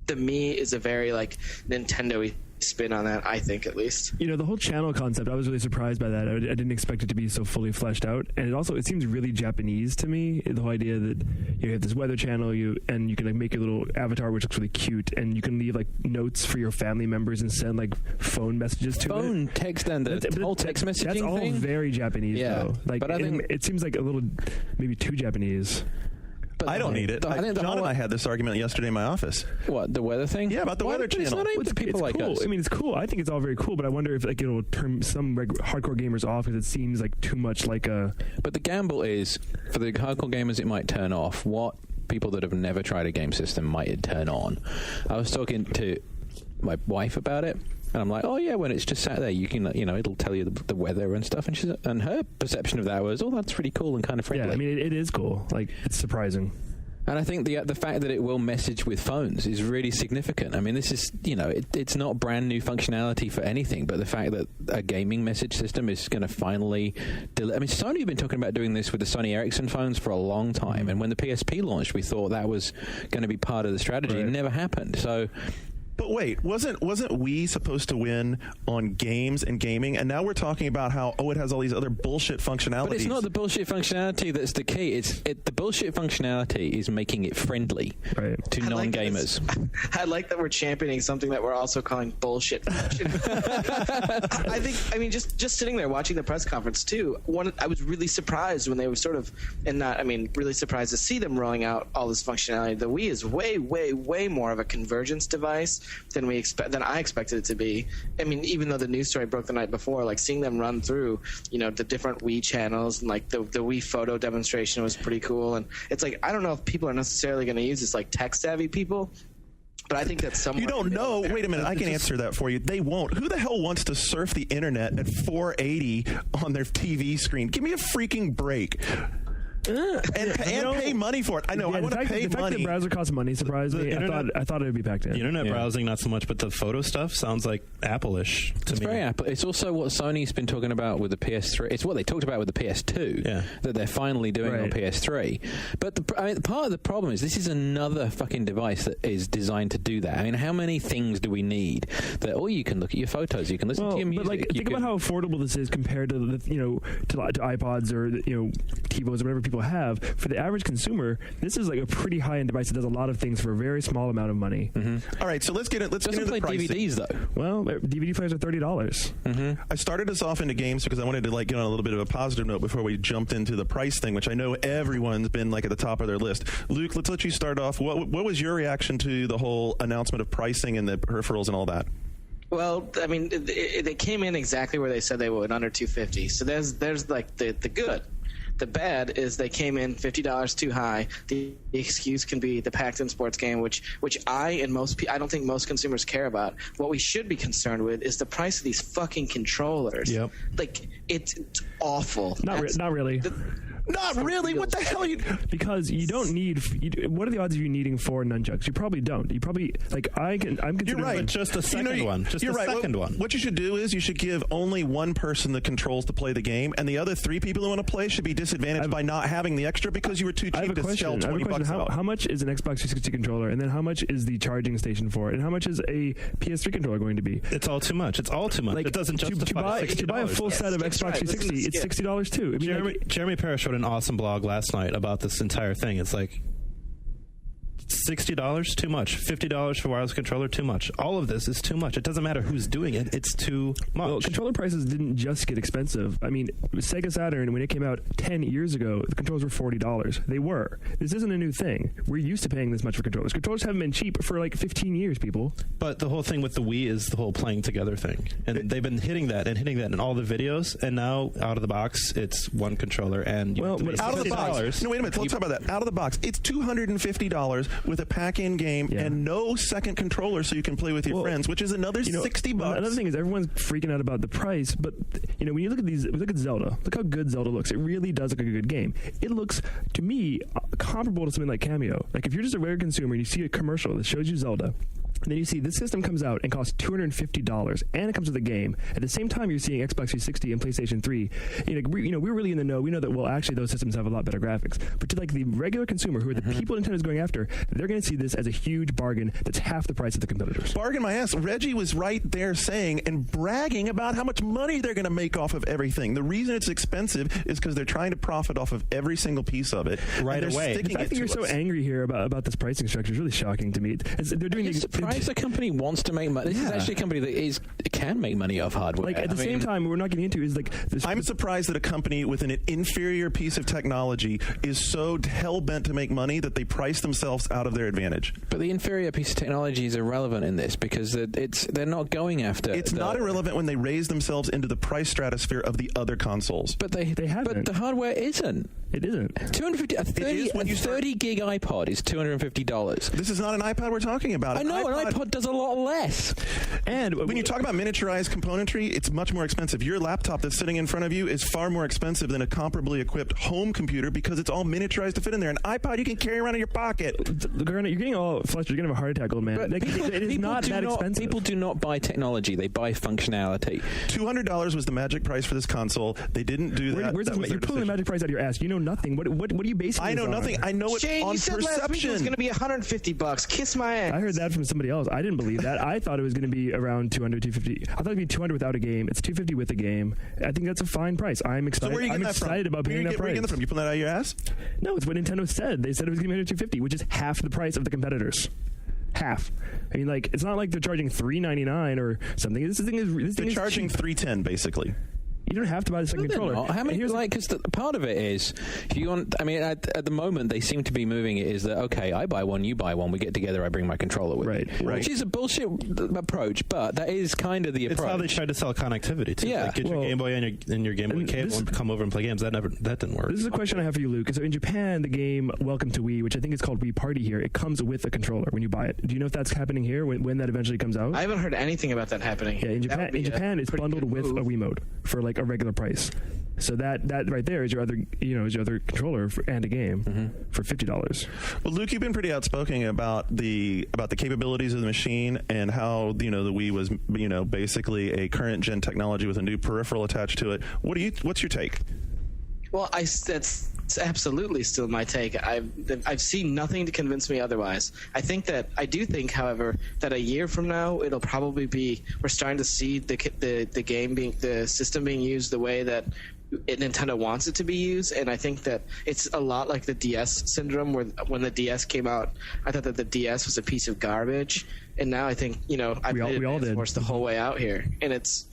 The Me is a very like Nintendo-y spin on that, I think, at least. The whole channel concept, I was really surprised by that. I didn't expect it to be so fully fleshed out, and it seems really Japanese to me. The whole idea that you have this weather channel, and you can like make your little avatar which looks really cute, and you can leave like notes for your family members and send like phone messages to phone text and the whole text messaging that's all thing? Very Japanese, though. Like, but I think it seems like a little maybe too Japanese. But I don't need it. John and I had this argument yesterday in my office. What, the weather thing? Yeah, about the weather channel. It's not aimed at people like cool. us. I mean, it's cool. I think it's all very cool, but I wonder if like it'll turn some hardcore gamers off because it seems like too much like a... But the gamble is, for the hardcore gamers, it might turn off. What people that have never tried a game system might it turn on? I was talking to my wife about it, and I'm like, oh yeah, when it's just sat there, you can, it'll tell you the weather and stuff. And her perception of that was, oh, that's pretty cool and kind of friendly. Yeah, I mean, it is cool. Like, it's surprising. And I think the fact that it will message with phones is really significant. I mean, this is, it's not brand new functionality for anything, but the fact that a gaming message system is going to finally... I mean, Sony have been talking about doing this with the Sony Ericsson phones for a long time, and when the PSP launched, we thought that was going to be part of the strategy. Right. It never happened, so... But wait, wasn't Wii supposed to win on games and gaming? And now we're talking about how, it has all these other bullshit functionalities. But it's not the bullshit functionality that's the key. The bullshit functionality is making it friendly to non-gamers. I like that we're championing something that we're also calling bullshit. I think, just sitting there watching the press conference too, I was really surprised when they were really surprised to see them rolling out all this functionality. The Wii is way, way, way more of a convergence device than I expected it to be. I mean, even though the news story broke the night before, like seeing them run through, the different Wii channels and like the Wii photo demonstration was pretty cool. And it's like, I don't know if people are necessarily going to use this, like tech savvy people. But I think that's somewhere... You don't know. Wait a minute. I can answer that for you. They won't. Who the hell wants to surf the internet at 480 on their TV screen? Give me a freaking break. And pay money for it. I know. I want to pay money. The fact that the browser costs money surprised me. I thought it would be packed in. Internet browsing, not so much, but the photo stuff sounds like Apple-ish to me. It's very Apple. It's also what Sony's been talking about with the PS3. It's what they talked about with the PS2 that they're finally doing on PS3. But part of the problem is this is another fucking device that is designed to do that. I mean, how many things do we need that? You can look at your photos, you can listen to your music. But think about how affordable this is compared to to iPods or TiVos or whatever people have. For the average consumer, this is like a pretty high-end device that does a lot of things for a very small amount of money. Mm-hmm. All right, so let's get into the pricing. DVDs though. Well, DVD players are $30. Mm-hmm. I started us off into games because I wanted to get on a little bit of a positive note before we jumped into the price thing, which I know everyone's been at the top of their list. Luke, let's let you start off. What was your reaction to the whole announcement of pricing and the peripherals and all that? Well, I mean, they came in exactly where they said they would, under $250. So there's like the good. The bad is they came in $50 too high. The excuse can be the packed-in sports game, which I don't think most consumers care about. What we should be concerned with is the price of these fucking controllers. Yep. Like, it's awful. Not really. Not really. What the hell are you? Because you don't need. What are the odds of you needing 4 nunchucks? You probably don't. You probably I'm considering. You're right. Just a second one. Just you're a right. second one. What you should do is you should give only one person the controls to play the game, and the other 3 people who want to play should be disadvantaged by not having the extra because you were too cheap to shell $20 out. How much is an Xbox 360 controller, and then how much is the charging station for it, and how much is a PS3 controller going to be? It's all too much. It's all too much. It doesn't justify $60. To buy a full set of Xbox 360, it's $60 too. I mean, Jeremy Parrish wrote an awesome blog last night about this entire thing. It's like $60 too much, $50 for wireless controller too much. All of this is too much. It doesn't matter who's doing it. It's too much. Well, controller prices didn't just get expensive. I mean, Sega Saturn, when it came out 10 years ago, the controllers were $40. They were. This isn't a new thing. We're used to paying this much for controllers. Controllers haven't been cheap for like 15 years, people. But the whole thing with the Wii is the whole playing together thing. And they've been hitting that in all the videos. And now, out of the box, it's one controller. And out of the box. No, wait a minute. Let's talk about that. Out of the box, it's $250 with a pack-in game and no second controller so you can play with your friends, which is another $60. Another thing is everyone's freaking out about the price, but when you look at Zelda, look how good Zelda looks. It really does look like a good game. It looks, to me, comparable to something like Cameo. Like if you're just a regular consumer and you see a commercial that shows you Zelda, and then you see this system comes out and costs $250, and it comes with a game. At the same time, you're seeing Xbox 360 and PlayStation 3. We're really in the know. We know that, well, actually, those systems have a lot better graphics. But to like the regular consumer, who are the people Nintendo's going after, they're going to see this as a huge bargain that's half the price of the competitors. Bargain my ass. Reggie was right there saying and bragging about how much money they're going to make off of everything. The reason it's expensive is because they're trying to profit off of every single piece of it right away. The fact that you're so angry here about this pricing structure is really shocking to me. They're doing the company wants to make money. This is actually a company that can make money off hardware. Like at the same time, what we're not getting into is like this. I'm surprised that a company with an inferior piece of technology is so hell bent to make money that they price themselves out of their advantage. But the inferior piece of technology is irrelevant in this because they're not going after. It's not irrelevant when they raise themselves into the price stratosphere of the other consoles. But they haven't. But the hardware isn't. It isn't. $250. A 30 gig iPod is $250. This is not an iPod we're talking about. I know an iPod does a lot less. And when you talk about miniaturized componentry, it's much more expensive. Your laptop that's sitting in front of you is far more expensive than a comparably equipped home computer because it's all miniaturized to fit in there. An iPod you can carry around in your pocket. Garnet, you're getting all flustered. You're going to have a heart attack, old man. It is not that expensive. People do not buy technology. They buy functionality. $200 was the magic price for this console. They didn't do that. You're pulling the magic price out of your ass. You know nothing. What are you basing I know nothing. I know it Shane, on you said perception. last week it was going to be $150. Kiss my ass. I heard that from somebody else. I didn't believe that. I thought it was going to be around $200, $250. I thought it'd be $200 without a game. It's $250 with a game. I think that's a fine price. I'm excited. So where are you getting that from? About paying that price. Where are you getting that from? You pulling that out of your ass? No, it's what Nintendo said. They said it was going to be $250, which is half the price of the competitors. Half. I mean, like, it's not like they're charging $399 or something. They're charging $310 basically. You don't have to buy the second controller. How many? Because part of it is, if you want. I mean, at the moment, they seem to be moving it. Is that okay? I buy one, you buy one. We get together. I bring my controller with me. Right. Which is a bullshit approach, but that is kind of the approach. It's how they tried to sell connectivity too. Yeah. Like, get your Game Boy and your Game Boy cable and come over and play games. That didn't work. This is a question I have for you, Luke. So in Japan, the game Welcome to Wii, which I think is called Wii Party here, it comes with a controller when you buy it. Do you know if that's happening here when that eventually comes out? I haven't heard anything about that happening. Yeah, in Japan, it's bundled with a Wiimote for like a regular price. So that right there is your other controller and a game for $50. Well, Luke, you've been pretty outspoken about the capabilities of the machine and how the Wii was basically a current gen technology with a new peripheral attached to it. What's your take? Well, that's absolutely still my take. I've seen nothing to convince me otherwise. I do think, however, that a year from now it'll probably be we're starting to see the system being used the way that Nintendo wants it to be used, and I think that it's a lot like the DS syndrome, where when the DS came out, I thought that the DS was a piece of garbage, and now I think I played Advance Wars the whole way out here, and it's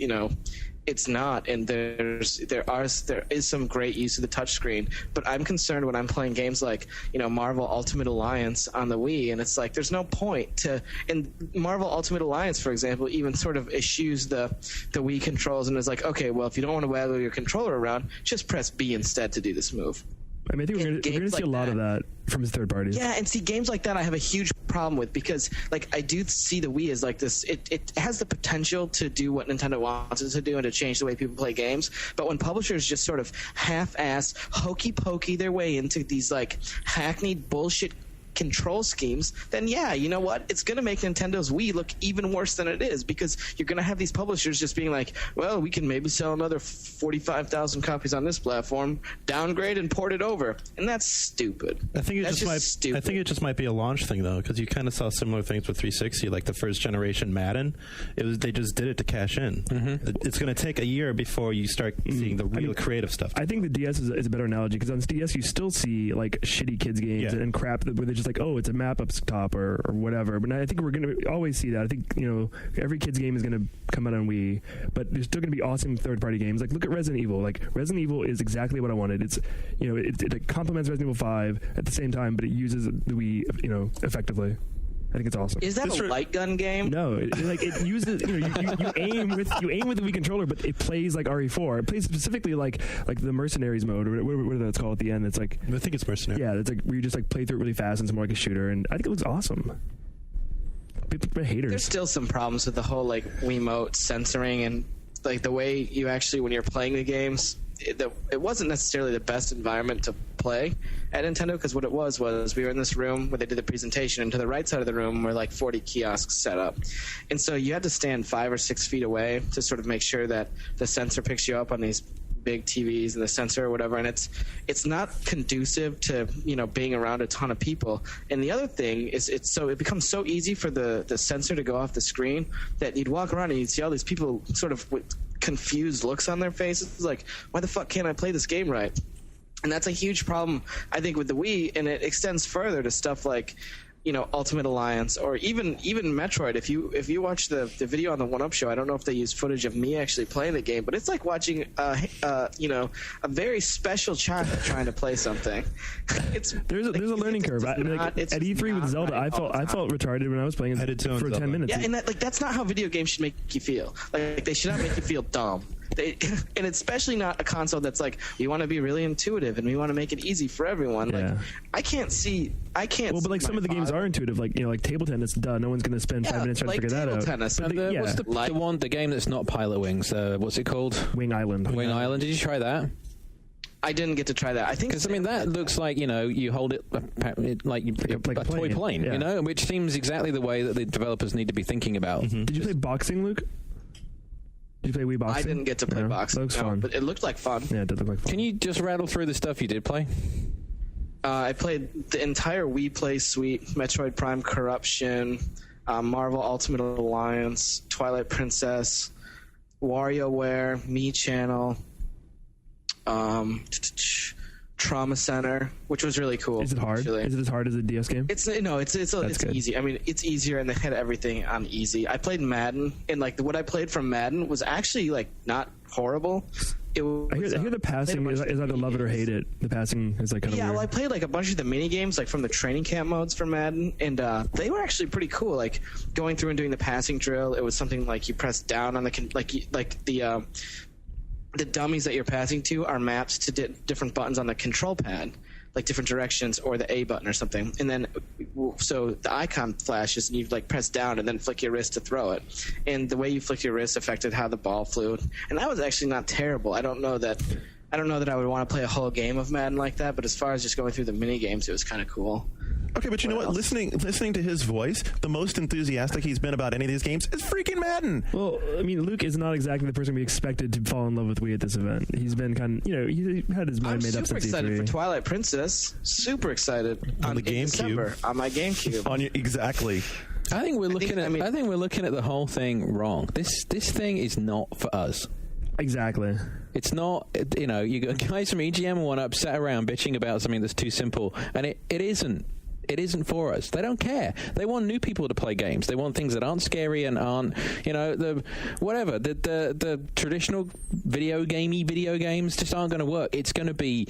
it's not, and there is some great use of the touchscreen, but I'm concerned when I'm playing games like Marvel Ultimate Alliance on the Wii, and it's like there's no point to. And Marvel Ultimate Alliance, for example, even sort of eschews the Wii controls and is like, okay, well, if you don't want to waggle your controller around, just press B instead to do this move. I mean, I think we're going to see a lot of that from his third parties. Yeah, and see, games like that I have a huge problem with because, like, I do see the Wii as like this. It has the potential to do what Nintendo wants it to do and to change the way people play games. But when publishers just sort of half-ass, hokey-pokey their way into these, like, hackneyed bullshit control schemes, then yeah, you know what? It's going to make Nintendo's Wii look even worse than it is because you're going to have these publishers just being like, well, we can maybe sell another 45,000 copies on this platform, downgrade and port it over. And that's stupid. I think it just might be a launch thing, though, because you kind of saw similar things with 360, like the first generation Madden. They just did it to cash in. Mm-hmm. It's going to take a year before you start seeing the real creative stuff. I think the DS is a better analogy because on DS you still see like shitty kids games and crap where they just like, oh, it's a map up top or whatever. But I think we're going to always see that. I think every kid's game is going to come out on Wii, but there's still going to be awesome third party games. Like look at Resident Evil. Like Resident Evil is exactly what I wanted. It's it complements Resident Evil 5 at the same time, but it uses the Wii effectively. I think it's awesome. Is that a light gun game? No, it uses you aim with the Wii controller, but it plays like RE4. It plays specifically like the Mercenaries mode, or whatever that's called at the end. It's like I think it's Mercenary. Yeah, it's like where you just like play through it really fast and it's more like a shooter, and I think it looks awesome. People are haters. There's still some problems with the whole like Wiimote censoring and like the way you actually when you're playing the games. It wasn't necessarily the best environment to play at Nintendo because what it was we were in this room where they did the presentation, and to the right side of the room were like 40 kiosks set up, and so you had to stand 5 or 6 feet away to sort of make sure that the sensor picks you up on these big TVs and the sensor or whatever, and it's not conducive to being around a ton of people. And the other thing is it becomes so easy for the sensor to go off the screen that you'd walk around and you'd see all these people sort of with confused looks on their faces like, why the fuck can't I play this game right? And that's a huge problem I think with the Wii, and it extends further to stuff like Ultimate Alliance or even Metroid. If you watch the video on the 1UP show, I don't know if they use footage of me actually playing the game, but it's like watching a very special child trying to play something. There's a learning curve. At E3 with Zelda, I felt retarded when I was playing it for 10 minutes. Yeah, and that's not how video games should make you feel. Like they should not make you feel dumb. And it's especially not a console that's like, we want to be really intuitive and we want to make it easy for everyone. Yeah. Like I can't. Well, but like some of the games are intuitive, like like table tennis. Duh, no one's going to spend 5 minutes trying to figure that out. Tennis. What's the game that's not Pilot Wings? What's it called? Wing Island. Wing Island. Did you try that? I didn't get to try that. I think because that looks like you hold it like you pick up a toy plane, which seems exactly the way that the developers need to be thinking about. Mm-hmm. Did you play boxing, Luke? Did you play Wii boxing? I didn't get to play boxing. Looks fun. But it looked like fun. Yeah, it did look like fun. Can you just rattle through the stuff you did play? I played the entire Wii Play suite: Metroid Prime Corruption, Marvel Ultimate Alliance, Twilight Princess, WarioWare, Mii Channel, Trauma Center, which was really cool. Is it hard? Actually. Is it as hard as a DS game? It's easy. I mean, it's easier, and they had everything on easy. I played Madden, and like what I played from Madden was actually like not horrible. I hear the passing is either love it or hate it. The passing is like kind of weird. Well, I played like a bunch of the mini games, like from the training camp modes for Madden, and they were actually pretty cool. Like going through and doing the passing drill, it was something like you press down on the dummies that you're passing to are mapped to different buttons on the control pad, like different directions, or the A button or something. And then, so the icon flashes, and you like press down and then flick your wrist to throw it. And the way you flick your wrist affected how the ball flew. And that was actually not terrible. I don't know that I would want to play a whole game of Madden like that. But as far as just going through the mini games, it was kind of cool. Okay, but you know what? Listening to his voice, the most enthusiastic he's been about any of these games is freaking Madden. Well, I mean, Luke is not exactly the person we expected to fall in love with Wii at this event. He's been kind of, he had his mind made up since E3. I'm super excited for Twilight Princess. Super excited on the GameCube. On my GameCube. Exactly. I think we're looking at the whole thing wrong. This thing is not for us. Exactly. It's not, you got guys from EGM and 1UP sat around bitching about something that's too simple, and it isn't. It isn't for us. They don't care. They want new people to play games. They want things that aren't scary and aren't, the traditional video games just aren't going to work. It's going to be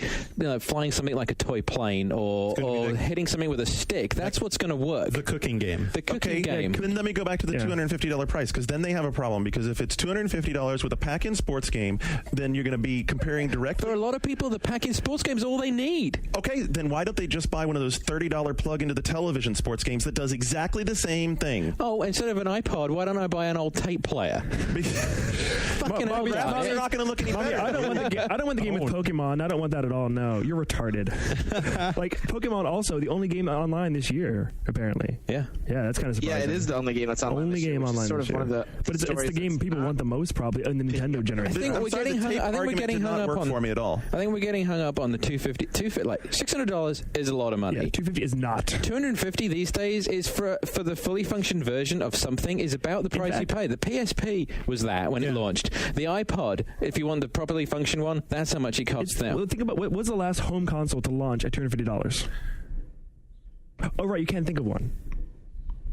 flying something like a toy plane or hitting something with a stick. That's what's going to work. The cooking game. The cooking game. Then let me go back to the $250 price, because then they have a problem, because if it's $250 with a pack-in sports game, then you're going to be comparing directly. For a lot of people, the pack-in sports game is all they need. Okay, then why don't they just buy one of those $30 plug into the television sports games that does exactly the same thing? Oh, instead of an iPod, why don't I buy an old tape player? Fucking Mommy, you're not going to look any better. I don't want the game with Pokemon. I don't want that at all. No, you're retarded. Like Pokemon, also the only game online this year, apparently. Yeah, that's kind of surprising. Yeah, it is the only game that's online. Only this year, game online. Sort this of one year. of the. But it's the game people want the most, probably, in the Nintendo generation. I think we're getting hung up on. For me at all. I think we're getting hung up on the $250. Like $600 is a lot of money. Yeah, $250 is not. $250 these days is for the fully functioned version of something is about the price you pay. The PSP was that when it launched. The iPod, if you want the properly functioned one, that's how much it costs now. Well, think about what was the last home console to launch at $250. Oh, right, you can't think of one.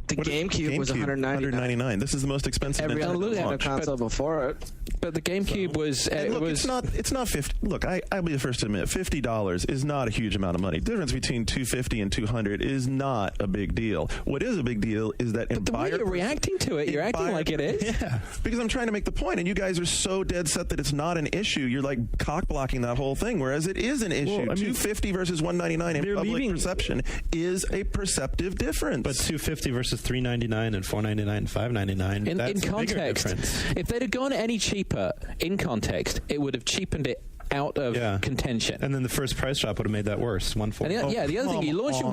The GameCube was $199. This is the most expensive Every other Nintendo console before it. But the GameCube was. It's not 50. Look, I'll be the first to admit, $50 is not a huge amount of money. The difference between $250 and $200 is not a big deal. What is a big deal is that the way you're reacting to it, you're acting like it is. Yeah, because I'm trying to make the point, and you guys are so dead set that it's not an issue. You're like cock blocking that whole thing, whereas it is an issue. Well, $250 versus $199 in public perception is a perceptive difference. But $250 versus $399 and $499 and $599. That's in context, a bigger difference. If they'd have gone any cheaper in context, it would have cheapened it out of contention. And then the first price drop would have made that worse. The other thing, you launch at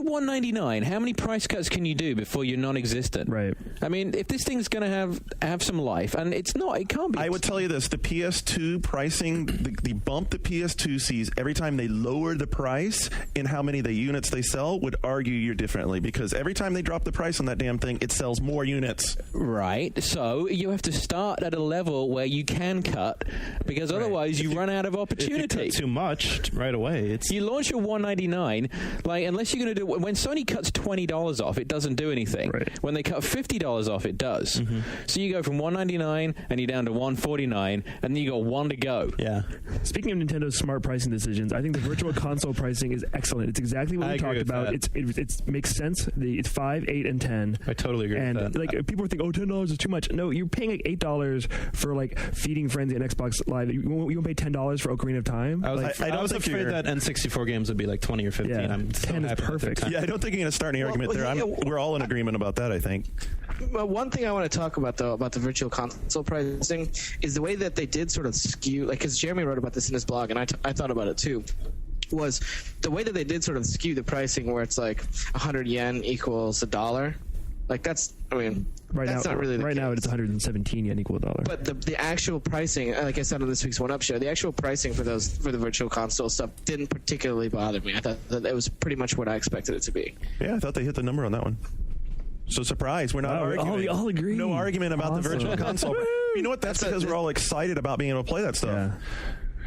$199. How many price cuts can you do before you're non-existent? Right. I mean, if this thing's going to have some life, and it can't be. I would tell you this: the PS2 pricing, the bump the PS2 sees every time they lower the price in how many the units they sell would argue you differently, because every time they drop the price on that damn thing, it sells more units. Right. So you have to start at a level where you can cut, because otherwise you run out of opportunity. If you cut too much right away, you launch at $199, like unless you're going to do when Sony cuts $20 off, it doesn't do anything. Right. When they cut $50 off, it does. Mm-hmm. So you go from $199 and you're down to $149, and then you got one to go. Yeah. Speaking of Nintendo's smart pricing decisions, I think the virtual console pricing is excellent. It's exactly what we talked about. It makes sense. It's 5, 8, and 10. I totally agree with that. Like people think, $10 is too much. No, you're paying like $8 for like Feeding Frenzy and Xbox Live. You won't pay $10 for Ocarina of Time. I was afraid that N64 games would be like 20 or 15. Yeah, I'm 10 is perfect. Yeah, I don't think you're going to start any argument there. We're all in agreement about that, I think. But one thing I want to talk about, though, about the virtual console pricing is the way that they did sort of skew, like, because Jeremy wrote about this in his blog, and I thought about it too, was the way that they did sort of skew the pricing where it's like 100 yen equals $1. Like, that's, I mean, that's not really the case. Now it's 117 yen equal $1. But the actual pricing, like I said on this week's One Up show, the actual pricing for the virtual console stuff didn't particularly bother me. I thought that it was pretty much what I expected it to be. Yeah, I thought they hit the number on that one. So surprised. We're not arguing. We all agree. No argument about the virtual console. You know what? That's because we're all excited about being able to play that stuff. Yeah.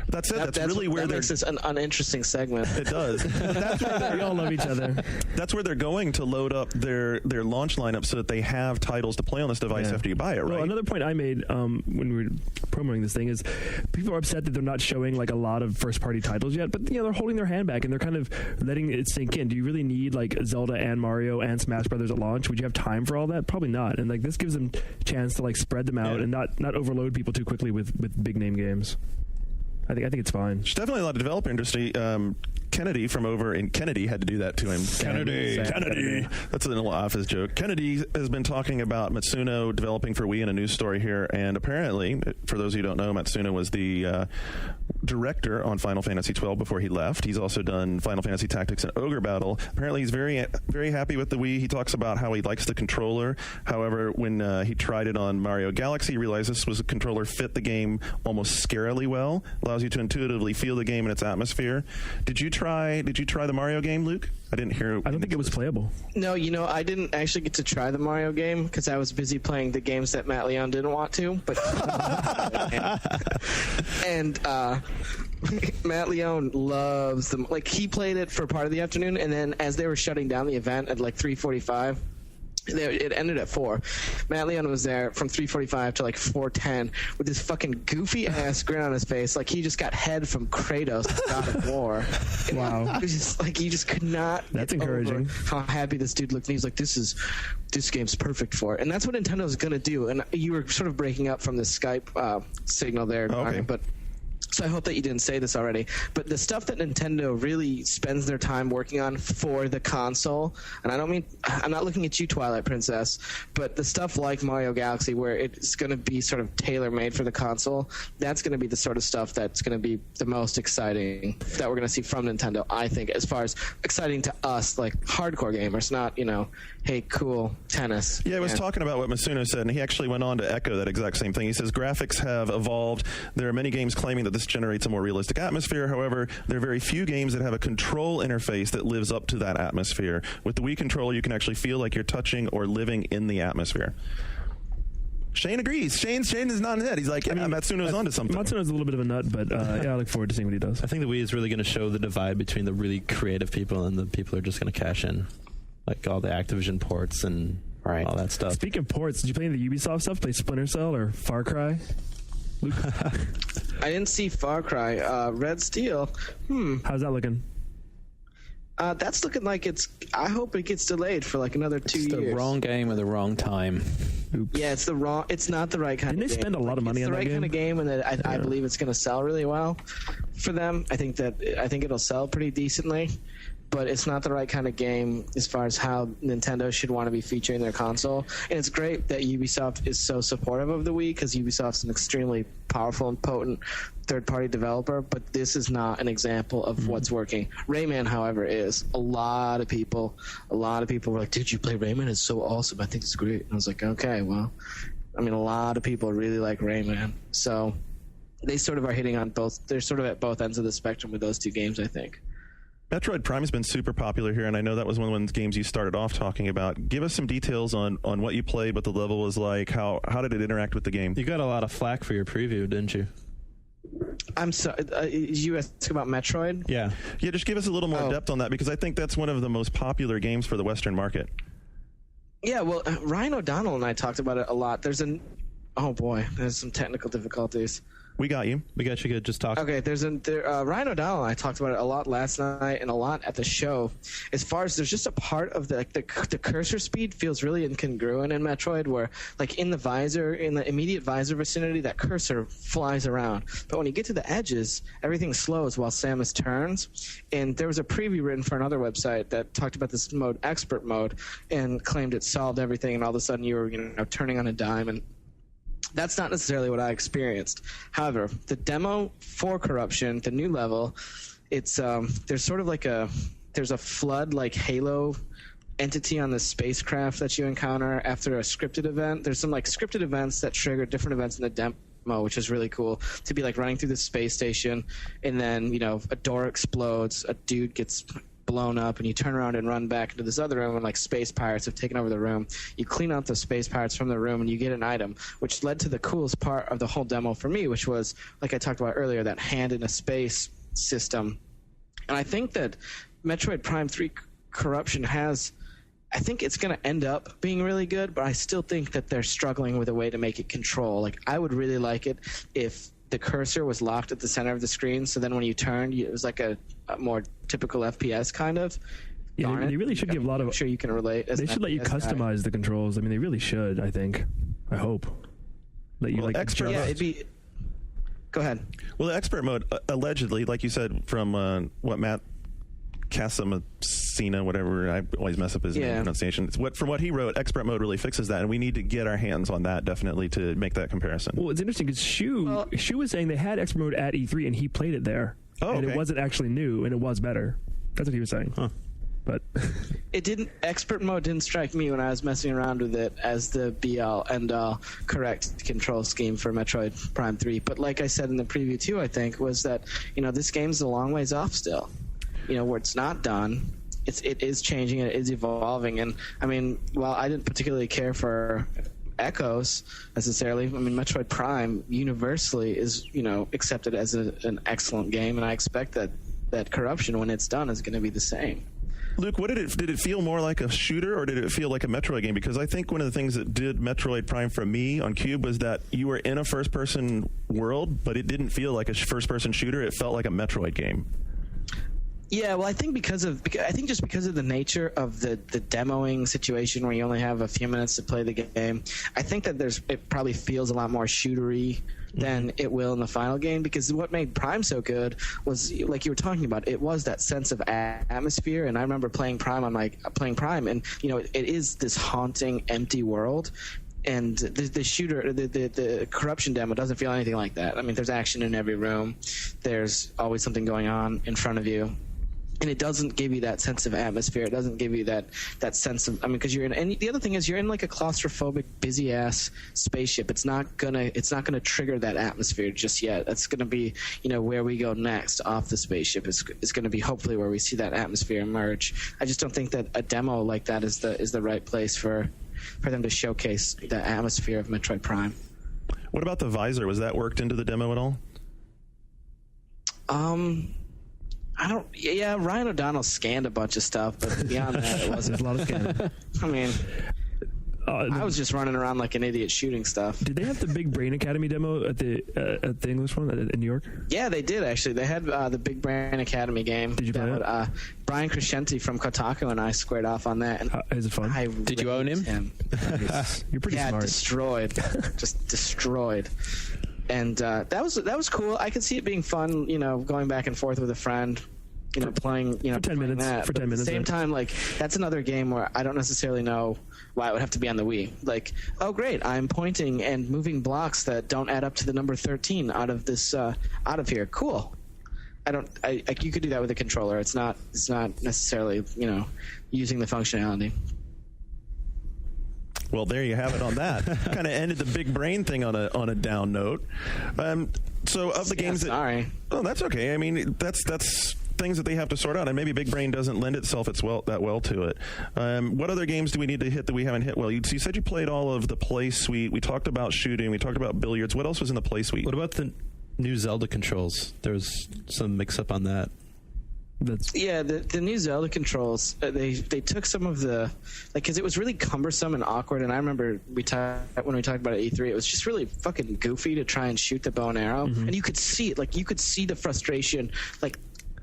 That's it. That's really where makes this an uninteresting segment. It does. That's where we all love each other. That's where they're going to load up their launch lineup so that they have titles to play on this device after you buy it, right? Well, another point I made when we were promoting this thing is people are upset that they're not showing like a lot of first-party titles yet, but they're holding their hand back and they're kind of letting it sink in. Do you really need like Zelda and Mario and Smash Brothers at launch? Would you have time for all that? Probably not. And like this gives them a chance to like spread them out and not overload people too quickly with big name games. I think it's fine. There's definitely a lot of developer industry. Kennedy from over in Kennedy had to do that to him. Kennedy. That's a little office joke. Kennedy has been talking about Matsuno developing for Wii in a news story here, and apparently, for those who don't know, Matsuno was the director on Final Fantasy XII before he left. He's also done Final Fantasy Tactics and Ogre Battle. Apparently, he's very, very happy with the Wii. He talks about how he likes the controller. However, when he tried it on Mario Galaxy, he realized this was a controller fit the game almost scarily well. Allows you to intuitively feel the game and its atmosphere. Did you try try the Mario game, Luke? I didn't hear. I don't think it was playable. No, I didn't actually get to try the Mario game because I was busy playing the games that Matt Leone didn't want to. But and Matt Leone loves them. Like, he played it for part of the afternoon, and then as they were shutting down the event at like 3:45. It ended at 4. Matt Leone was there from 3:45 to like 4:10 with this fucking goofy ass grin on his face, like he just got head from Kratos, God of War. And wow! It was just like, he just could not. That's encouraging. How happy this dude looked. And he's like, this game's perfect for it, and that's what Nintendo's gonna do. And you were sort of breaking up from the Skype signal there, okay. but. So I hope that you didn't say this already, but the stuff that Nintendo really spends their time working on for the console, and I'm not looking at you, Twilight Princess, but the stuff like Mario Galaxy, where it's going to be sort of tailor-made for the console, that's going to be the sort of stuff that's going to be the most exciting that we're going to see from Nintendo, I think, as far as exciting to us, like hardcore gamers, not, hey, cool, tennis. Yeah, I was talking about what Masuno said, and he actually went on to echo that exact same thing. He says graphics have evolved. There are many games claiming that this generates a more realistic atmosphere. However, there are very few games that have a control interface that lives up to that atmosphere. With the Wii controller, you can actually feel like you're touching or living in the atmosphere. Shane agrees. Shane is nodding his head. He's like, Matsuno's onto something. Matsuno's a little bit of a nut, but I look forward to seeing what he does. I think the Wii is really going to show the divide between the really creative people and the people who are just going to cash in. Like all the Activision ports and all that stuff. Speaking of ports, did you play any of the Ubisoft stuff? Play Splinter Cell or Far Cry? Luke? I didn't see Far Cry. Red Steel. How's that looking? That's looking like I hope it gets delayed for like another 2 years. It's the wrong game at the wrong time. Oops. Yeah, it's not the right kind of game. Didn't they spend a lot of money on that game? It's the right kind of game, and that I believe it's going to sell really well for them. I think it'll sell pretty decently. But it's not the right kind of game as far as how Nintendo should want to be featuring their console. And it's great that Ubisoft is so supportive of the Wii, because Ubisoft's an extremely powerful and potent third-party developer, but this is not an example of what's working. Rayman, however, is. A lot of people were like, did you play Rayman? It's so awesome. I think it's great. And I was like, okay, well, a lot of people really like Rayman. So they sort of are hitting on both. They're sort of at both ends of the spectrum with those two games, I think. Metroid Prime has been super popular here, and I know that was one of the games you started off talking about. Give us some details on what you played, what the level was like. How did it interact with the game? You got a lot of flack for your preview, didn't you? I'm sorry. You asked about Metroid? Yeah. Yeah, just give us a little more depth on that, because I think that's one of the most popular games for the Western market. Yeah, well, Ryan O'Donnell and I talked about it a lot. There's some technical difficulties. We got you. We got you good. Just talk. Okay, Ryan O'Donnell and I talked about it a lot last night and a lot at the show. As far as there's just a part of the cursor speed feels really incongruent in Metroid, where like in the immediate visor vicinity, that cursor flies around. But when you get to the edges, everything slows while Samus turns. And there was a preview written for another website that talked about this mode, expert mode, and claimed it solved everything. And all of a sudden you were turning on a dime, and that's not necessarily what I experienced. However, the demo for Corruption, the new level, it's there's sort of like there's a flood like Halo entity on the spacecraft that you encounter after a scripted event. There's some like scripted events that trigger different events in the demo, which is really cool, to be like running through the space station, and then a door explodes, a dude gets blown up, and you turn around and run back into this other room, and like space pirates have taken over the room. You clean out the space pirates from the room, and you get an item, which led to the coolest part of the whole demo for me, which was, like I talked about earlier, that hand in a space system. And I think that Metroid Prime 3 Corruption I think it's going to end up being really good, but I still think that they're struggling with a way to make it control. Like, I would really like it if the cursor was locked at the center of the screen, so then when you turned, it was like a more typical FPS kind of. Yeah, they really should give a lot of. I'm sure you can relate. They should let you customize the controls. I mean, they really should. I think. I hope. Let you expert. Yeah, it'd be. Go ahead. Well, the expert mode, allegedly, like you said, from what Matt Casamassina, whatever, I always mess up his name pronunciation. From what he wrote, expert mode really fixes that, and we need to get our hands on that definitely to make that comparison. Well, it's interesting because Shu was saying they had expert mode at E3, and he played it there. Oh, and okay. It wasn't actually new, and it was better. That's what he was saying. Huh. But expert mode didn't strike me when I was messing around with it as the be-all, end-all correct control scheme for Metroid Prime 3. But like I said in the preview too, I think, was that this game's a long ways off still. where it's not done, it is changing and it is evolving. And I mean, while I didn't particularly care for Echoes necessarily, I mean, Metroid Prime universally is accepted as an excellent game, and I expect that Corruption, when it's done, is going to be the same. Luke, did it feel more like a shooter, or did it feel like a Metroid game? Because I think one of the things that did Metroid Prime for me on Cube was that you were in a first-person world, but it didn't feel like a first-person shooter. It felt like a Metroid game. Yeah, well, I think because of the nature of the demoing situation where you only have a few minutes to play the game, I think that it probably feels a lot more shootery than it will in the final game, because what made Prime so good was, like you were talking about, it was that sense of atmosphere. And I remember playing Prime and it is this haunting, empty world. And the Corruption demo doesn't feel anything like that. I mean, there's action in every room. There's always something going on in front of you. And it doesn't give you that sense of atmosphere. It doesn't give you that sense of, because you're in, and the other thing is you're in like a claustrophobic, busy ass spaceship. It's not gonna trigger that atmosphere just yet. That's gonna be, where we go next off the spaceship is gonna be hopefully where we see that atmosphere emerge. I just don't think that a demo like that is the right place for them to showcase the atmosphere of Metroid Prime. What about the visor? Was that worked into the demo at all? Ryan O'Donnell scanned a bunch of stuff, but beyond that, it wasn't. There's a lot of scanning. I mean, I was just running around like an idiot shooting stuff. Did they have the Big Brain Academy demo at the English one in New York? Yeah, they did actually. They had the Big Brain Academy game. Did you play it? Brian Crescenti from Kotaku and I squared off on that. And is it fun? Did you own him? You're pretty smart. Destroyed, just destroyed. And that was cool. I could see it being fun, going back and forth with a friend. Playing, for 10 minutes. That. For 10 minutes. At the same time, like, that's another game where I don't necessarily know why it would have to be on the Wii. Like, oh great, I'm pointing and moving blocks that don't add up to the number 13 out of this, out of here. Cool. You could do that with a controller. It's not necessarily, using the functionality. Well, there you have it on that. Kind of ended the big brain thing on a down note. So of the games that... Sorry. Oh, that's okay. I mean, that's things that they have to sort out, and maybe Big Brain doesn't lend itself that well to it. What other games do we need to hit that we haven't hit? Well, you said you played all of the Play Suite. We talked about shooting. We talked about billiards. What else was in the Play Suite? What about the new Zelda controls? There's some mix-up on that. The new Zelda controls, they took some of the, because it was really cumbersome and awkward, and I remember when we talked about it at E3, it was just really fucking goofy to try and shoot the bow and arrow, and you could see it, you could see the frustration,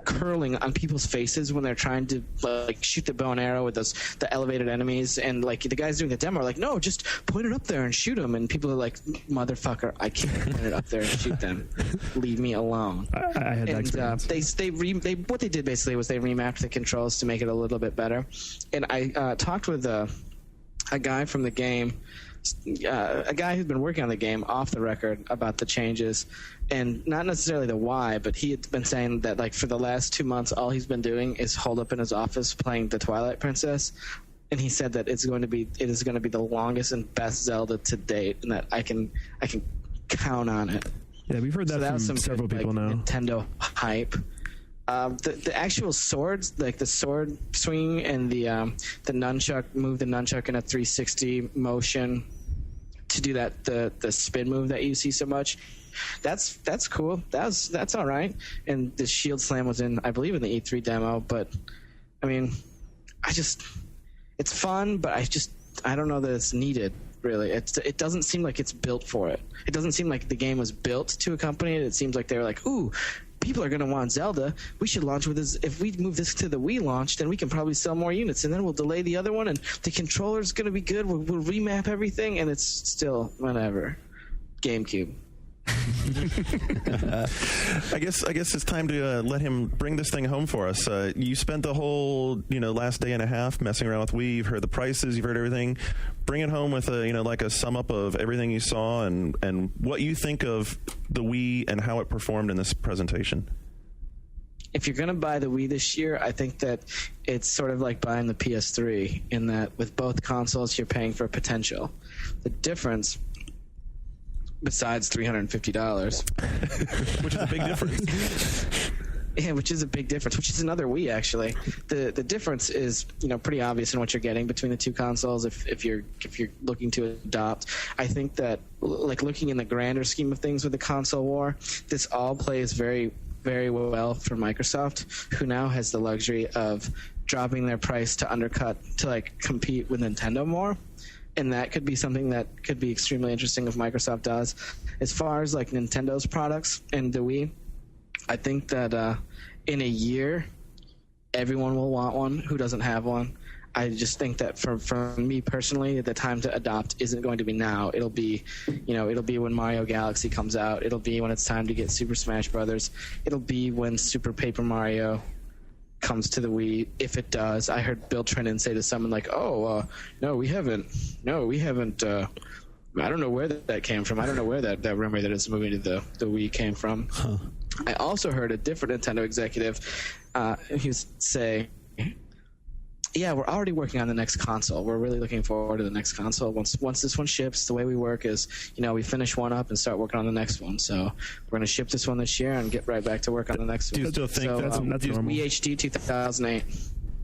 curling on people's faces when they're trying to shoot the bow and arrow with the elevated enemies, and the guys doing the demo are like, no, just point it up there and shoot them, and people are like, motherfucker, I can't point it up there and shoot them, leave me alone. I had that experience. What they did basically was they remapped the controls to make it a little bit better, and I talked with a guy from the game, a guy who's been working on the game off the record about the changes, and not necessarily the why, but he had been saying that for the last 2 months all he's been doing is holed up in his office playing the Twilight Princess, and he said that it is going to be the longest and best Zelda to date, and that I can count on it. Yeah, we've heard that from several people now. Nintendo hype. The actual swords, the sword swing and the nunchuck, move the nunchuck in a 360 motion to do that, the spin move that you see so much. That's cool. That's all right. And the shield slam was I believe in the E3 demo, but I mean, it's fun, but I don't know that it's needed. Really, it doesn't seem like it's built for it. It doesn't seem like the game was built to accompany it. It seems like they were like, ooh, people are going to want Zelda. We should launch with this. If we move this to the Wii launch, then we can probably sell more units, and then we'll delay the other one, and the controller's going to be good. We'll remap everything, and it's still whatever. GameCube. I guess it's time to let him bring this thing home for us. You spent the whole last day and a half messing around with Wii. You've heard the prices, you've heard everything. Bring it home with a sum up of everything you saw and what you think of the Wii and how it performed in this presentation. If you're going to buy the Wii this year, I think that it's sort of like buying the PS3 in that with both consoles you're paying for potential. The difference, besides $350, which is a big difference. Yeah, which is a big difference, which is another Wii, actually. The difference is, pretty obvious in what you're getting between the two consoles if you're looking to adopt. I think that, like, looking in the grander scheme of things with the console war, this all plays very, very well for Microsoft, who now has the luxury of dropping their price to undercut, to, like, compete with Nintendo more. And that could be something that could be extremely interesting if Microsoft does. As far as, like, Nintendo's products and the Wii, I think that in a year, everyone will want one who doesn't have one. I just think that for me personally, the time to adopt isn't going to be now. It'll be, it'll be when Mario Galaxy comes out. It'll be when it's time to get Super Smash Brothers. It'll be when Super Paper Mario comes to the Wii, if it does. I heard Bill Trinen say to someone like, no, we haven't, I don't know where that came from. I don't know where that rumor that it's moving to the Wii came from. Huh. I also heard a different Nintendo executive he was saying, yeah, we're already working on the next console. We're really looking forward to the next console. Once this one ships, the way we work is, we finish one up and start working on the next one. So we're going to ship this one this year and get right back to work on the next one. Do you still think that's normal? Wii HD 2008. I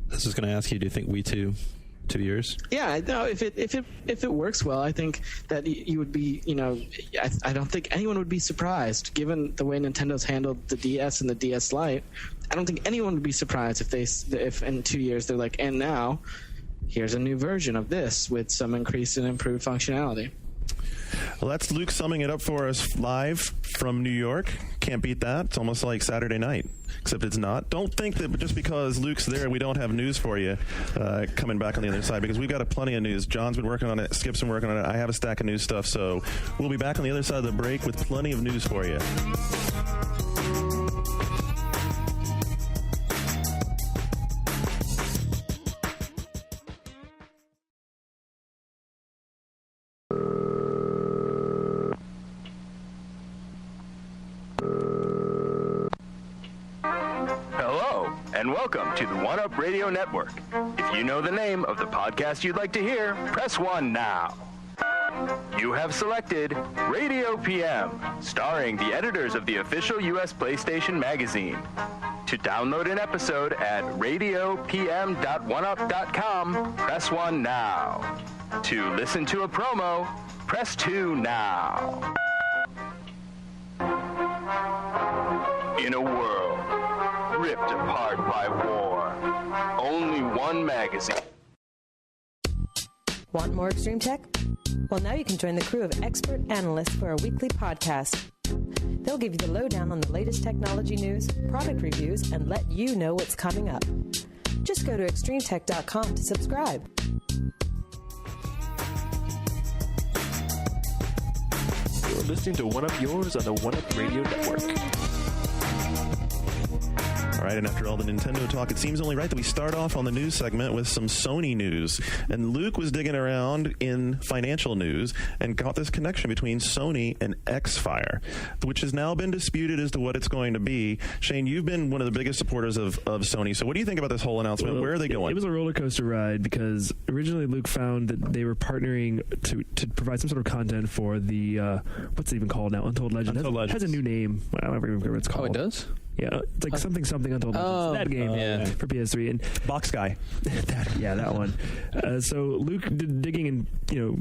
was just going to ask you, do you think Wii 2 years? Yeah, no. If it works well, I think that you would be. I don't think anyone would be surprised, given the way Nintendo's handled the DS and the DS Lite. I don't think anyone would be surprised if in 2 years they're like, and now here's a new version of this with some increased and improved functionality. Well, that's Luke summing it up for us live from New York. Can't beat that. It's almost like Saturday night, except it's not. Don't think that just because Luke's there, we don't have news for you coming back on the other side, because we've got plenty of news. John's been working on it. Skip's been working on it. I have a stack of news stuff, so we'll be back on the other side of the break with plenty of news for you. And welcome to the OneUp Radio Network. If you know the name of the podcast you'd like to hear, press 1 now. You have selected Radio PM, starring the editors of the official U.S. PlayStation magazine. To download an episode at radiopm.oneup.com, press 1 now. To listen to a promo, press 2 now. In a world ripped apart by war, only one magazine. Want more Extreme Tech? Well, now you can join the crew of expert analysts for a weekly podcast. They'll give you the lowdown on the latest technology news, product reviews, and let you know what's coming up. Just go to extremetech.com to subscribe. You're listening to One Up Yours on the One Up Radio Network. All right, and after all the Nintendo talk, it seems only right that we start off on the news segment with some Sony news. And Luke was digging around in financial news and got this connection between Sony and Xfire, which has now been disputed as to what it's going to be. Shane, you've been one of the biggest supporters of Sony. So what do you think about this whole announcement? Well, where are they going? It was a roller coaster ride, because originally Luke found that they were partnering to provide some sort of content for the, what's it even called now? Untold Legends. Untold Legends. Has a new name. I don't remember what it's called. Oh, it does? Yeah, it's like something Untold Legends. That game for PS3 and Box Guy. that one. So Luke did digging and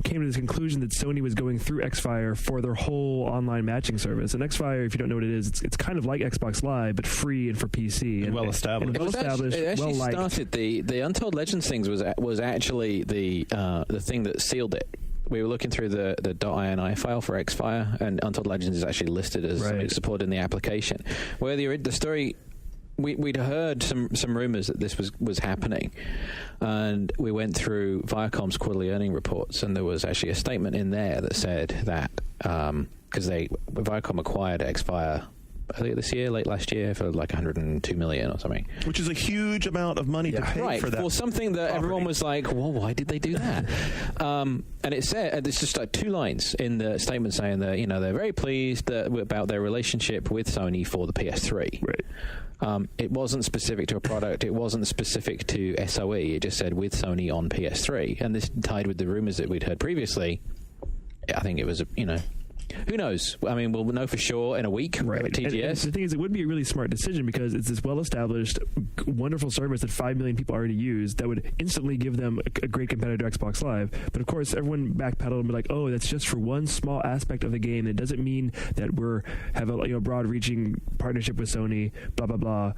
came to this conclusion that Sony was going through Xfire for their whole online matching service. And Xfire, if you don't know what it is, it's kind of like Xbox Live but free and for PC and well established. It actually started the Untold Legends things was actually the thing that sealed it. We were looking through the .ini file for Xfire, and Untold Legends is actually listed as supported in the application. Where the story, we'd heard some rumors that this was happening, and we went through Viacom's quarterly earning reports, and there was actually a statement in there that said that because Viacom acquired Xfire earlier this year, late last year, for like $102 million or something, which is a huge amount of money to pay for that. Well, something that property. Everyone was like, well, why did they do that? And it said, it's just like 2 lines in the statement saying that they're very pleased about their relationship with Sony for the PS3. Right. It wasn't specific to a product. It wasn't specific to SOE. It just said with Sony on PS3, and this tied with the rumors that we'd heard previously. I think it was who knows? I mean, we'll know for sure in a week at TGS. And the thing is, it would be a really smart decision because it's this well-established, wonderful service that 5 million people already use that would instantly give them a great competitor to Xbox Live. But of course, everyone backpedaled and be like, "Oh, that's just for one small aspect of the game. It doesn't mean that have a broad-reaching partnership with Sony." Blah blah blah.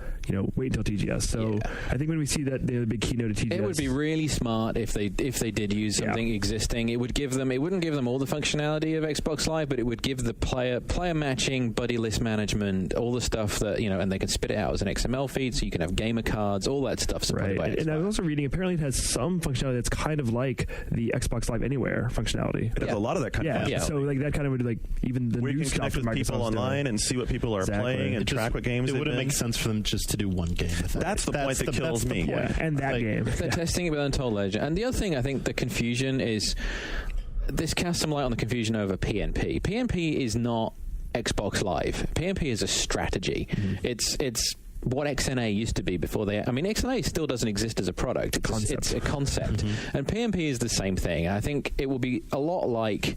Wait until TGS. So I think when we see that the big keynote at TGS, it would be really smart if they did use something existing. It wouldn't give them all the functionality of Xbox Live, but it would give the player matching, buddy list management, all the stuff that and they can spit it out as an XML feed, so you can have gamer cards, all that stuff supported by Xbox. And I was also reading, apparently it has some functionality that's kind of like the Xbox Live Anywhere functionality. It has a lot of that kind of functionality. Yeah, so that kind of would even the new stuff connect with people online and see what people are playing and track what games. It wouldn't make sense for them just to do one game. That's the point that kills me. And that game. They're testing it with Untold Legend. And the other thing, I think the confusion is, this casts some light on the confusion over PNP. PNP is not Xbox Live. PNP is a strategy. It's what XNA used to be before they... I mean, XNA still doesn't exist as a product. It's a concept. And PNP is the same thing. I think it will be a lot like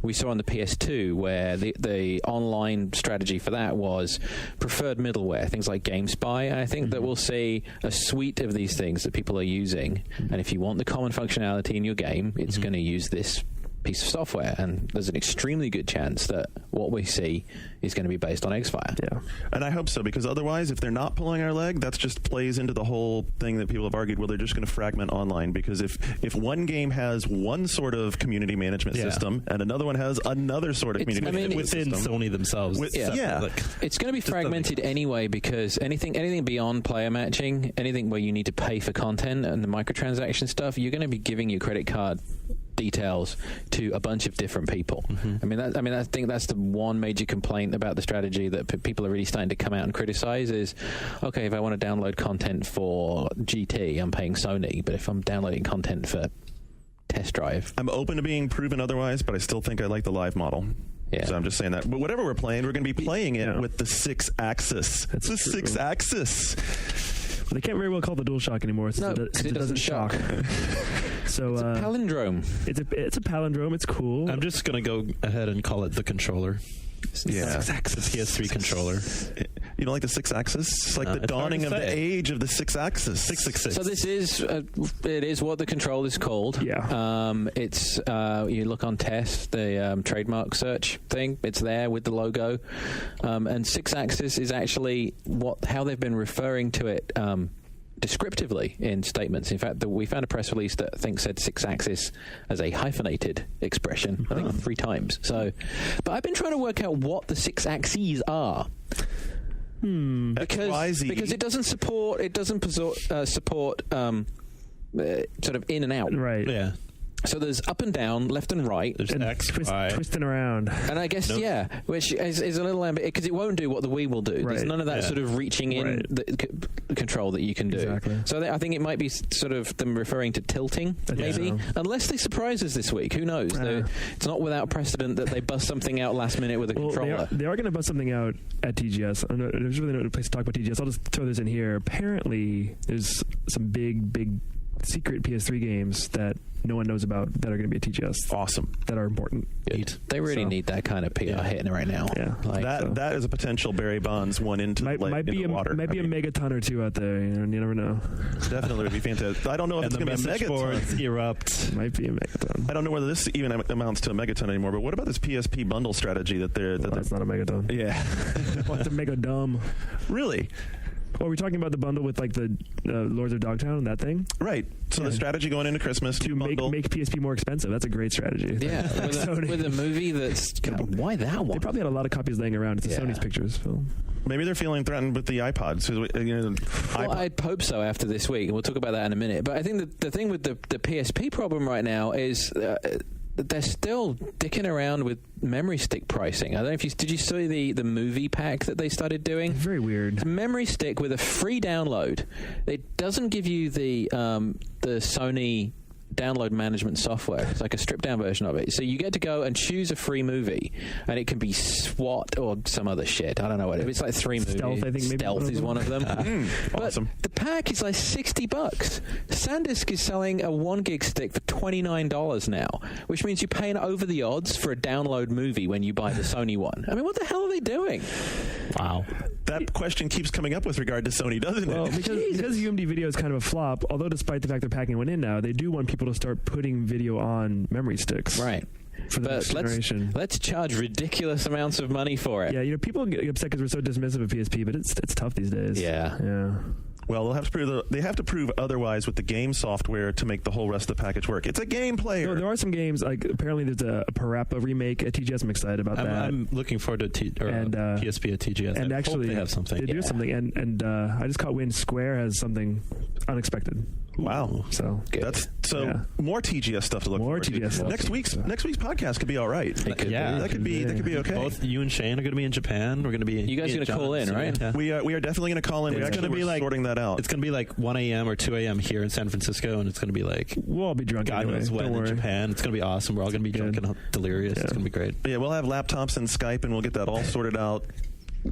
we saw on the PS2, where the online strategy for that was preferred middleware, things like GameSpy. I think that we'll see a suite of these things that people are using. And if you want the common functionality in your game, it's going to use this piece of software, and there's an extremely good chance that what we see is going to be based on Xfire. Yeah, and I hope so, because otherwise, if they're not pulling our leg, that just plays into the whole thing that people have argued. Well, they're just going to fragment online, because if one game has one sort of community management system and another one has another sort of community management system within Sony themselves, it's going to be fragmented anyway, because anything beyond player matching, anything where you need to pay for content and the microtransaction stuff, you're going to be giving your credit card details to a bunch of different people. I think that's the one major complaint about the strategy that people are really starting to come out and criticize is, okay, if I want to download content for GT, I'm paying Sony, but if I'm downloading content for Test Drive, I'm open to being proven otherwise, but I still think I like the live model. Yeah. So I'm just saying that. But whatever we're playing, we're going to be playing it with the 6-axis. It's the 6-axis. Well, they can't very well call it the DualShock anymore. It doesn't shock. So it's a palindrome. It's a palindrome. It's cool. I'm just going to go ahead and call it the controller. Yeah, 6-axis PS3 controller. You don't like the 6-axis? It's like the dawning of the age of the 6-axis. 666. So this is it is what the control is called. Yeah. It's you look on Test, the trademark search thing. It's there with the logo, and 6-axis is actually how they've been referring to it. Descriptively in statements. In fact, we found a press release that I think said 6-axis as a hyphenated expression, I think 3 times. So, but I've been trying to work out what the 6 axes are. Because it doesn't support support sort of in and out. Right. Yeah. So there's up and down, left and right. There's X, twisting around. And I guess, which is a little ambitious, because it won't do what the Wii will do. Right. There's none of that sort of reaching in control that you can do. Exactly. So I think it might be sort of them referring to tilting, maybe. Unless they surprise us this week. Who knows? It's not without precedent that they bust something out last minute with a controller. They are going to bust something out at TGS. There's really no place to talk about TGS. I'll just throw this in here. Apparently, there's some big secret PS3 games that no one knows about that are going to be at TGS. Awesome. That are important. Good. They really need that kind of PR hitting right now. Yeah. That is a potential Barry Bonds one into the water. Might be a megaton or two out there. You never know. Definitely would be fantastic. I don't know if it's going to be a megaton. Erupt. Might be a megaton. I don't know whether this even amounts to a megaton anymore, but what about this PSP bundle strategy that's not a megaton. Yeah. Well, it's a megadome. Really? Oh, we're talking about the bundle with like the Lords of Dogtown and that thing? Right. So the strategy going into Christmas to make PSP more expensive. That's a great strategy. Yeah. with a movie that's... why that one? They probably had a lot of copies laying around. It's a Sony's Pictures film. Maybe they're feeling threatened with the iPods. Well, I'd hope so after this week. We'll talk about that in a minute. But I think the thing with the PSP problem right now is... they're still dicking around with memory stick pricing. I don't know if did you see the movie pack that they started doing? Very weird. It's a memory stick with a free download. It doesn't give you the Sony download management software. It's like a stripped down version of it. So you get to go and choose a free movie, and it can be SWAT or some other shit. I don't know what. It's like 3 movies. Stealth, I think. Maybe Stealth is one of them. But awesome. the pack is like $60. SanDisk is selling a 1 gig stick for $29 now, which means you're paying over the odds for a download movie when you buy the Sony one. I mean, what the hell are they doing? Wow. That question keeps coming up with regard to Sony, doesn't Well, it? because UMD video is kind of a flop, although despite the fact they're packing one in now, they do want people to start putting video on memory sticks. Right. For the next generation. Let's charge ridiculous amounts of money for it. Yeah, people get upset because we're so dismissive of PSP, but it's tough these days. Yeah. Well, they have to prove otherwise with the game software to make the whole rest of the package work. It's a game player. There are some games, like apparently there's a Parappa remake at TGS. I'm excited about that. I'm looking forward to PSP at TGS. And I actually, hope they have something. They do something, and I just caught wind Square has something unexpected. Wow! So more TGS stuff to look forward to. TGS stuff. Next week's podcast could be all right. That could be okay. Both you and Shane are going to be in Japan. We're going to be. You guys are going to call in, right? Yeah. We are definitely going to call in. It's going to be like sorting that out. It's going to be like 1 a.m. or 2 a.m. here in San Francisco, and it's going to be like we'll all be drunk. God anyway. knows when in Japan. It's going to be awesome. We're all going to be drunk and delirious. Yeah. It's going to be great. Yeah, we'll have laptops and Skype, and we'll get that all sorted out.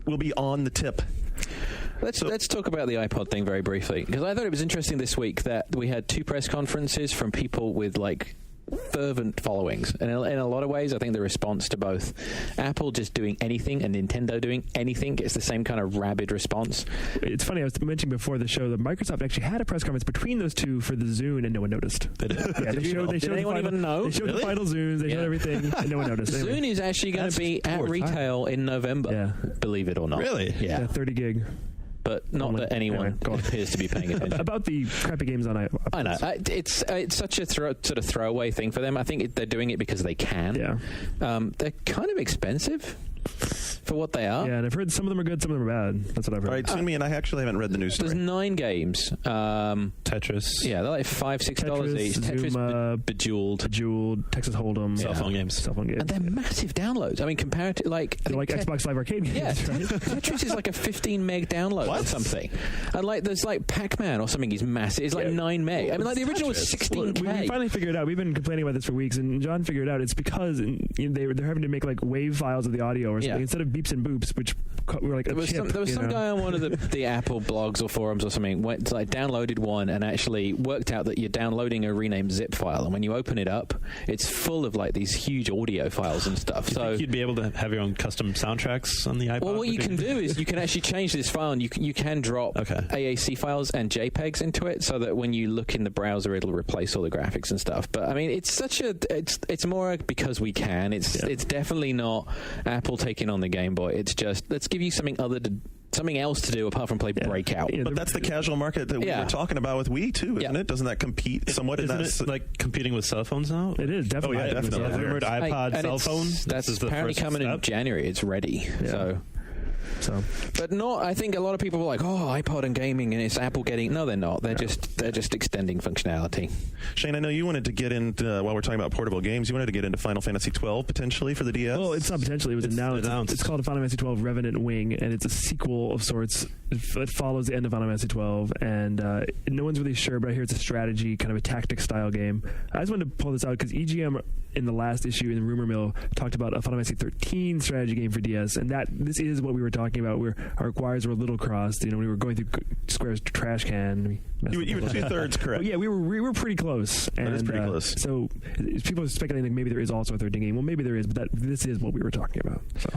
We'll be on the tip. Let's talk about the iPod thing very briefly, because I thought it was interesting this week that we had 2 press conferences from people with like fervent followings, and in a lot of ways I think the response to both Apple just doing anything and Nintendo doing anything gets the same kind of rabid response. It's funny, I was mentioning before the show that Microsoft actually had a press conference between those two for the Zune, and no one noticed. They did. Did anyone even know? They showed the final Zunes, they showed everything, and no one noticed. Zune is actually going to be at retail in November, believe it or not. Really? Yeah, 30 gig. But not that anyone appears to be paying attention. About the crappy games on iPod. I know. It's such a sort of throwaway thing for them. I think they're doing it because they can. Yeah. They're kind of expensive for what they are. Yeah, and I've heard some of them are good, some of them are bad. That's what I've heard. All right, Sunmi and I actually haven't read the news story. There's 9 games. Tetris. Yeah, they're like $5-6 each. Zuma, Bejeweled, Texas Hold'em, cell phone games, and they're massive downloads. I mean, compared to they're like Xbox Live Arcade games. Yeah, right? Tetris is like a 15 meg download or something, and like there's like Pac-Man or something is massive. It's like 9 meg. I mean, like the original was 16K. Well, we finally figured it out. We've been complaining about this for weeks, and John figured it out. It's because they're having to make like wave files of the audio or something instead of beeps and boops, which were like there was some guy on one of the Apple blogs or forums or something downloaded one and actually worked out that you're downloading a renamed zip file, and when you open it up, it's full of like these huge audio files and stuff. So you'd be able to have your own custom soundtracks on the iPod. Well, what you can do is you can actually change this file, and you can drop AAC files and JPEGs into it, so that when you look in the browser, it'll replace all the graphics and stuff. But I mean, it's more because we can. It's definitely not Apple taking on the Game Boy. It's just let's give you something else to do apart from play Breakout. But that's the casual market that we were talking about with Wii too, isn't it? Doesn't that compete somewhat? Isn't it like competing with cell phones now? It is definitely. Oh yeah, definitely. The rumored iPod cell phone. That's apparently coming in January. It's ready. Yeah. So, but not. I think a lot of people were like, "Oh, iPod and gaming," and it's Apple getting. No, they're not. They're just extending functionality. Shane, I know you wanted to get into while we're talking about portable games. You wanted to get into Final Fantasy 12 potentially for the DS. Well, it's not potentially. It was announced. It's called Final Fantasy 12 Revenant Wing, and it's a sequel of sorts. It follows the end of Final Fantasy 12, and no one's really sure. But I hear it's a strategy, kind of a tactic style game. I just wanted to pull this out because EGM in the last issue in the rumor mill talked about a Final Fantasy 13 strategy game for DS, and this is what we were talking about. Where our wires were a little crossed. You know, we were going through Square's trash can. You were 2/3 correct. Well, yeah, we were pretty close. That is pretty close. So people are speculating that maybe there is also a 13 game. Well, maybe there is, but this is what we were talking about. So.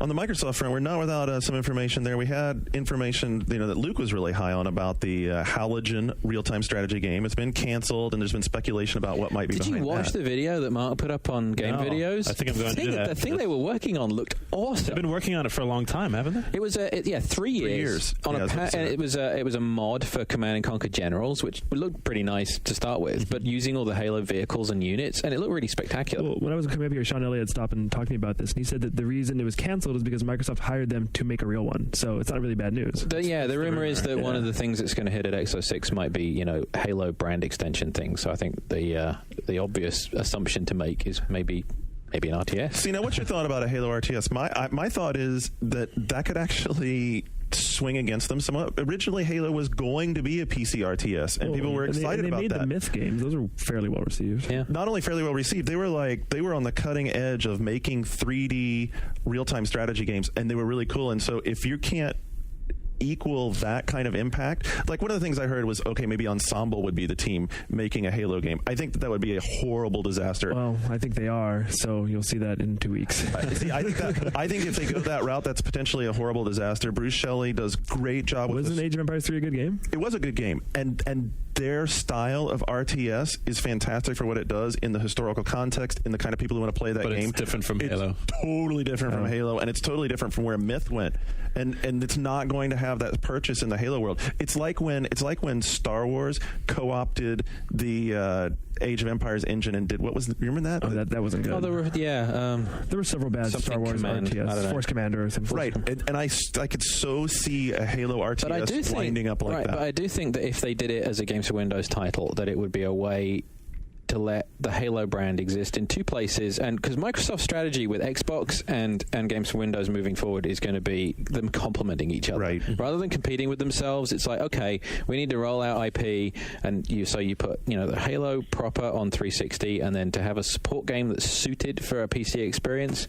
On the Microsoft front, we're not without some information there. We had information, that Luke was really high on about the Halogen real-time strategy game. It's been canceled, and there's been speculation about what might be behind that. Did you watch the video that Mark put up on Game Videos? I think I'm going to do that. The thing they were working on looked awesome. They've been working on it for a long time, haven't they? It was 3 years. On and it was a mod for Command and Conquer Generals, which looked pretty nice to start with, but using all the Halo vehicles and units, and it looked really spectacular. Well, when I was coming up here, Sean Elliott stopped and talked to me about this, and he said that the reason it was canceled is because Microsoft hired them to make a real one. So it's not really bad news. The rumor is that one of the things that's going to hit at Exo 6 might be, Halo brand extension things. So I think the obvious assumption to make is maybe an RTS. See, now what's your thought about a Halo RTS? My thought is that could actually swing against them somewhat. Originally, Halo was going to be a PC RTS, and people were excited they about made that. the Myth games; those were fairly well received. Yeah. Not only fairly well received, they were on the cutting edge of making 3D real-time strategy games, and they were really cool. And so, if you can't equal that kind of impact, like one of the things I heard was, okay, maybe Ensemble would be the team making a Halo game. I think that would be a horrible disaster. Well, I think they are, so you'll see that in 2 weeks. I think if they go that route, that's potentially a horrible disaster. Bruce Shelley does great job with Wasn't Age of Empires 3 a good game? It was a good game, and their style of RTS is fantastic for what it does in the historical context, in the kind of people who want to play that But game. it's different from Halo. Totally different from Halo, and it's totally different from where Myth went. And it's not going to have that purchase in the Halo world. It's like when Star Wars co-opted the Age of Empires engine and did you remember that? Oh, that wasn't good. Oh, there were several bad Star Wars RTS, Force Commander or something. Right, and I could so see a Halo RTS winding up like that. But I do think that if they did it as a Games for Windows title, that it would be a way to let the Halo brand exist in two places, and because Microsoft's strategy with Xbox and Games for Windows moving forward is going to be them complementing each other, right? Rather than competing with themselves. It's like, okay, we need to roll out IP, and you put the Halo proper on 360, and then to have a support game that's suited for a PC experience.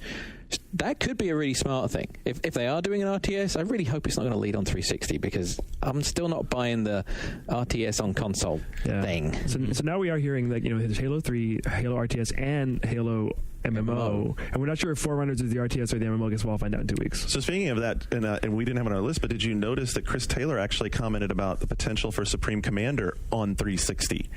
That could be a really smart thing. If they are doing an RTS, I really hope it's not going to lead on 360, because I'm still not buying the RTS on console thing. So now we are hearing that there's Halo 3, Halo RTS, and Halo MMO, and we're not sure if Forerunners is the RTS or the MMO. I guess we'll all find out in 2 weeks. So speaking of that, and we didn't have it on our list, but did you notice that Chris Taylor actually commented about the potential for Supreme Commander on 360?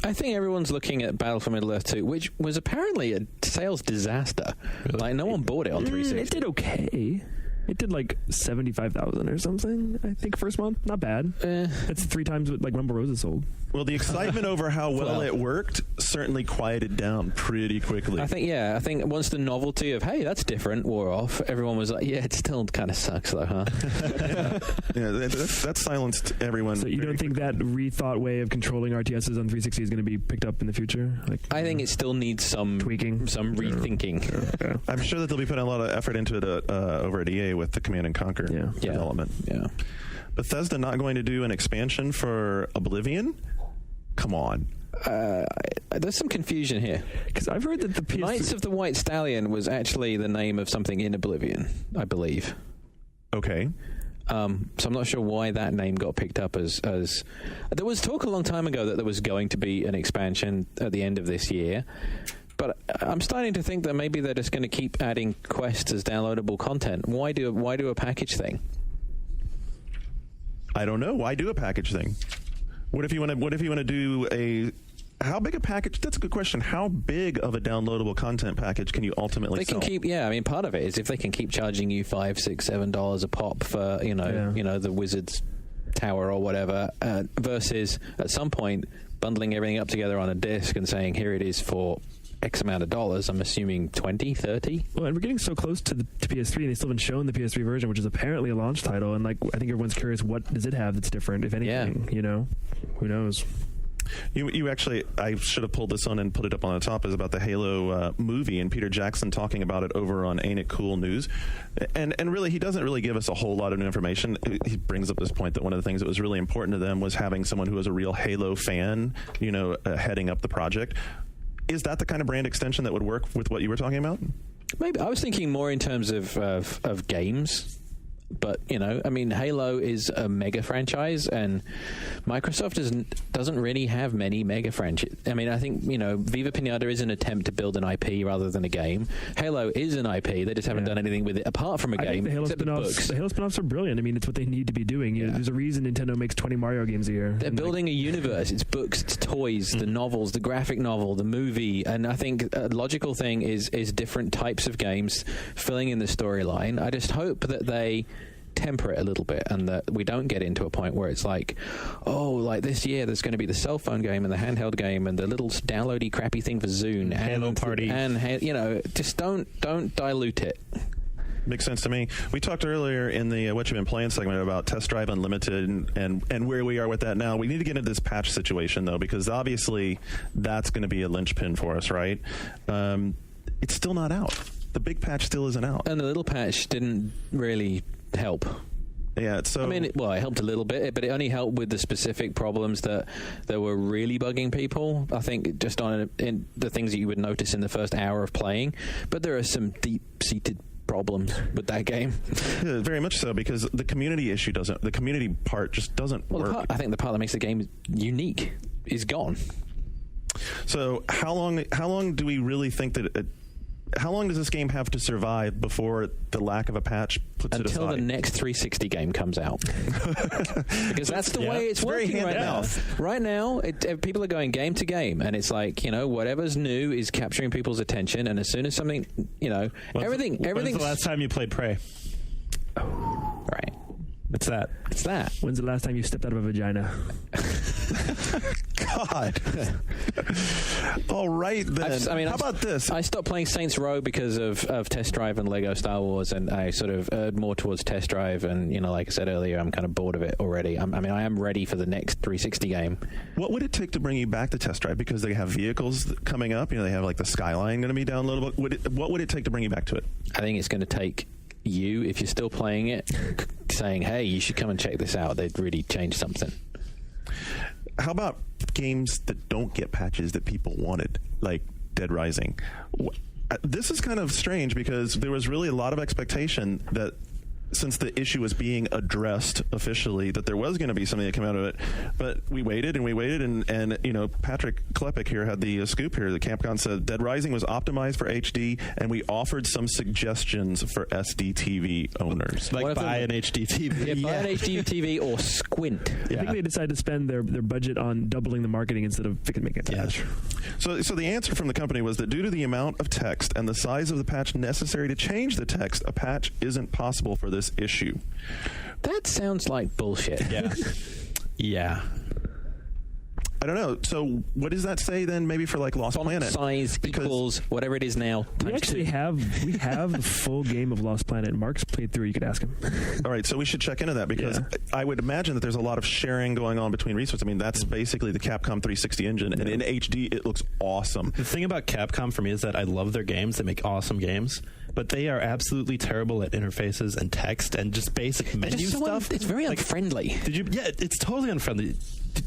I think everyone's looking at Battle for Middle-earth 2, which was apparently a sales disaster. Really? Like, no one bought it on 360. It did okay. It did like 75,000 or something, I think, first month. Not bad. That's 3 times what Rumble Roses sold. Well, the excitement over how well it worked certainly quieted down pretty quickly. I think once the novelty of, hey, that's different, wore off, everyone was like, yeah, it still kind of sucks though, huh? that silenced everyone. So you don't think that rethought way of controlling RTSs on 360 is going to be picked up in the future? I think it still needs some tweaking, some rethinking. Yeah. I'm sure that they'll be putting a lot of effort into it over at EA with the Command and Conquer development. Yeah. Bethesda not going to do an expansion for Oblivion? Come on. There's some confusion here, because I've heard that the PS3 Knights of the White Stallion was actually the name of something in Oblivion, I believe. Okay. So I'm not sure why that name got picked up as there was talk a long time ago that there was going to be an expansion at the end of this year, but I'm starting to think that maybe they're just going to keep adding quests as downloadable content. Why do a package thing? I don't know. Why do a package thing? What if you want to do a? How big a package? That's a good question. How big of a downloadable content package can you ultimately sell? They can keep, I mean, part of it is if they can keep charging you $5, $6, $7 a pop for the Wizard's Tower or whatever, versus at some point bundling everything up together on a disc and saying, here it is for X amount of dollars. I'm assuming 20, 30. Well, and we're getting so close to the PS3, and they still haven't shown the PS3 version, which is apparently a launch title. And I think everyone's curious, what does it have that's different, if anything? Who knows? You actually, I should have pulled this on and put it up on the top, is about the Halo movie, and Peter Jackson talking about it over on Ain't It Cool News. And really, he doesn't really give us a whole lot of new information. He brings up this point that one of the things that was really important to them was having someone who was a real Halo fan, heading up the project. Is that the kind of brand extension that would work with what you were talking about? Maybe. I was thinking more in terms of games. But, Halo is a mega franchise, and Microsoft doesn't really have many mega franchises. I mean, I think, Viva Pinata is an attempt to build an IP rather than a game. Halo is an IP. They just haven't done anything with it apart from a game. The Halo spin-offs are brilliant. I mean, it's what they need to be doing. There's a reason Nintendo makes 20 Mario games a year. They're building a universe. It's books, it's toys, the novels, the graphic novel, the movie. And I think a logical thing is different types of games filling in the storyline. I just hope that they temper it a little bit, and that we don't get into a point where it's like, like this year there's going to be the cell phone game and the handheld game and the little downloady crappy thing for Zune, Halo Party, and just don't dilute it. Makes sense to me. We talked earlier in the What You've Been Playing segment about Test Drive Unlimited and where we are with that now. We need to get into this patch situation, though, because obviously that's going to be a linchpin for us, right? It's still not out. The big patch still isn't out. And the little patch didn't really help. Yeah, so I mean, it helped a little bit, but it only helped with the specific problems that were really bugging people. I think just in the things that you would notice in the first hour of playing. But there are some deep-seated problems with that game. Yeah, very much so, because the community part just doesn't work. I think the part that makes the game unique is gone. So how long do we really think that how long does this game have to survive before the lack of a patch puts it aside? Until the next 360 game comes out. Because that's the way it's working right now. Right now, people are going game to game, and it's like, whatever's new is capturing people's attention, and as soon as something, everything. When's the last time you played Prey? Right. It's that. When's the last time you stepped out of a vagina? God. All right, then. How about this? I stopped playing Saints Row because of Test Drive and Lego Star Wars, and I sort of erred more towards Test Drive, and, like I said earlier, I'm kind of bored of it already. I am ready for the next 360 game. What would it take to bring you back to Test Drive? Because they have vehicles coming up. They have, like, the Skyline going to be downloadable. What would it take to bring you back to it? I think it's going to take you, if you're still playing it, saying, hey, you should come and check this out. They'd really change something. How about games that don't get patches that people wanted, like Dead Rising? This is kind of strange because there was really a lot of expectation that since the issue was being addressed officially, that there was going to be something that came out of it. But we waited and Patrick Klepek here had the scoop here. The Capcom said Dead Rising was optimized for HD, and we offered some suggestions for SD TV owners. Like buy an HD TV. Yeah, buy an HD TV or squint. I think they decided to spend their budget on doubling the marketing instead of making a patch. So the answer from the company was that due to the amount of text and the size of the patch necessary to change the text, a patch isn't possible for this issue. That sounds like bullshit. Yeah. I don't know. So what does that say then? Maybe for like Lost Planet, size equals whatever it is now. We actually have the full game of Lost Planet. Mark's played through. You could ask him. All right, so we should check into that because I would imagine that there's a lot of sharing going on between resources. I mean, that's basically the Capcom 360 engine, and in HD, it looks awesome. The thing about Capcom for me is that I love their games. They make awesome games, but they are absolutely terrible at interfaces and text and just basic menu stuff. It's very unfriendly. It's totally unfriendly.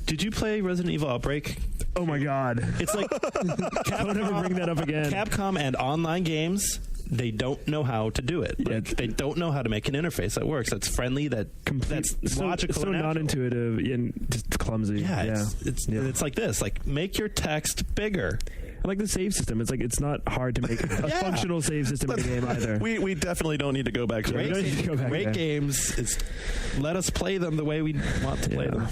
Did you play Resident Evil Outbreak? Oh my God! It's like don't ever bring that up again. Capcom and online games, they don't know how to do it. They don't know how to make an interface that works. That's friendly. That's logical. So non-intuitive and just clumsy. It's like this. Like, make your text bigger. I like the save system. It's like it's not hard to make a functional save system in a game either. We definitely don't need to go back to great games. Let us play them the way we want to play them.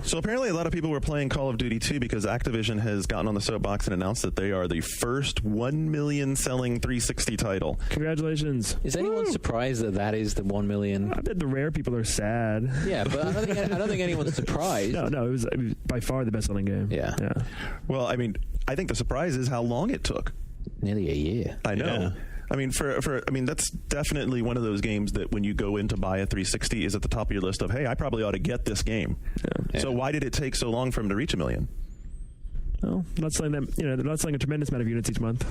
So apparently a lot of people were playing Call of Duty 2 because Activision has gotten on the soapbox and announced that they are the first 1 million selling 360 title. Congratulations. Is anyone surprised that is the 1 million? I bet the rare people are sad. Yeah, but I don't think anyone's surprised. No, it was by far the best selling game. Yeah. Well, I mean, I think the surprise is how long it took. Nearly a year. I know. Yeah. I mean, that's definitely one of those games that when you go in to buy a 360 is at the top of your list of, hey, I probably ought to get this game. Yeah. So why did it take so long for them to reach 1 million? Well, not selling them. They're not selling a tremendous amount of units each month.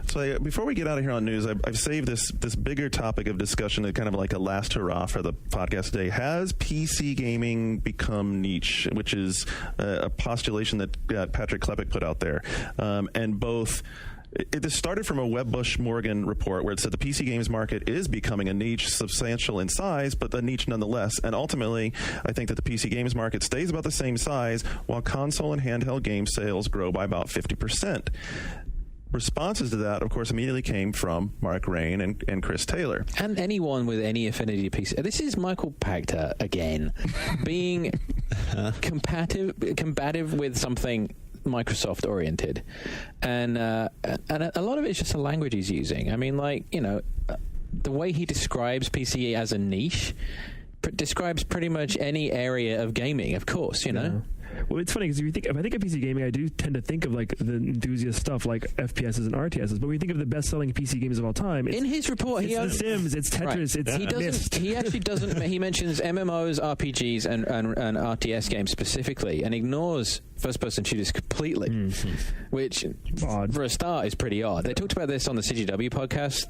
So before we get out of here on news, I've saved this bigger topic of discussion, kind of like a last hurrah for the podcast today. Has PC gaming become niche? Which is a postulation that Patrick Klepek put out there, and both. This started from a Webbush Morgan report where it said the PC games market is becoming a niche, substantial in size, but a niche nonetheless. And ultimately, I think that the PC games market stays about the same size while console and handheld game sales grow by about 50%. Responses to that, of course, immediately came from Mark Rain and Chris Taylor. And anyone with any affinity to PC. This is Michael Pachter again, being combative with something Microsoft oriented, and a lot of it's just the language he's using. I mean, the way he describes PC as a niche describes pretty much any area of gaming, of course, know. Well, it's funny because if I think of PC gaming, I do tend to think of like the enthusiast stuff like FPSs and RTSs. But when we think of the best-selling PC games of all time, in his report, it's The Sims, it's Tetris, it's Myst. He actually doesn't. He mentions MMOs, RPGs, and RTS games specifically, and ignores first-person shooters completely, which for a start is pretty odd. They talked about this on the CGW podcast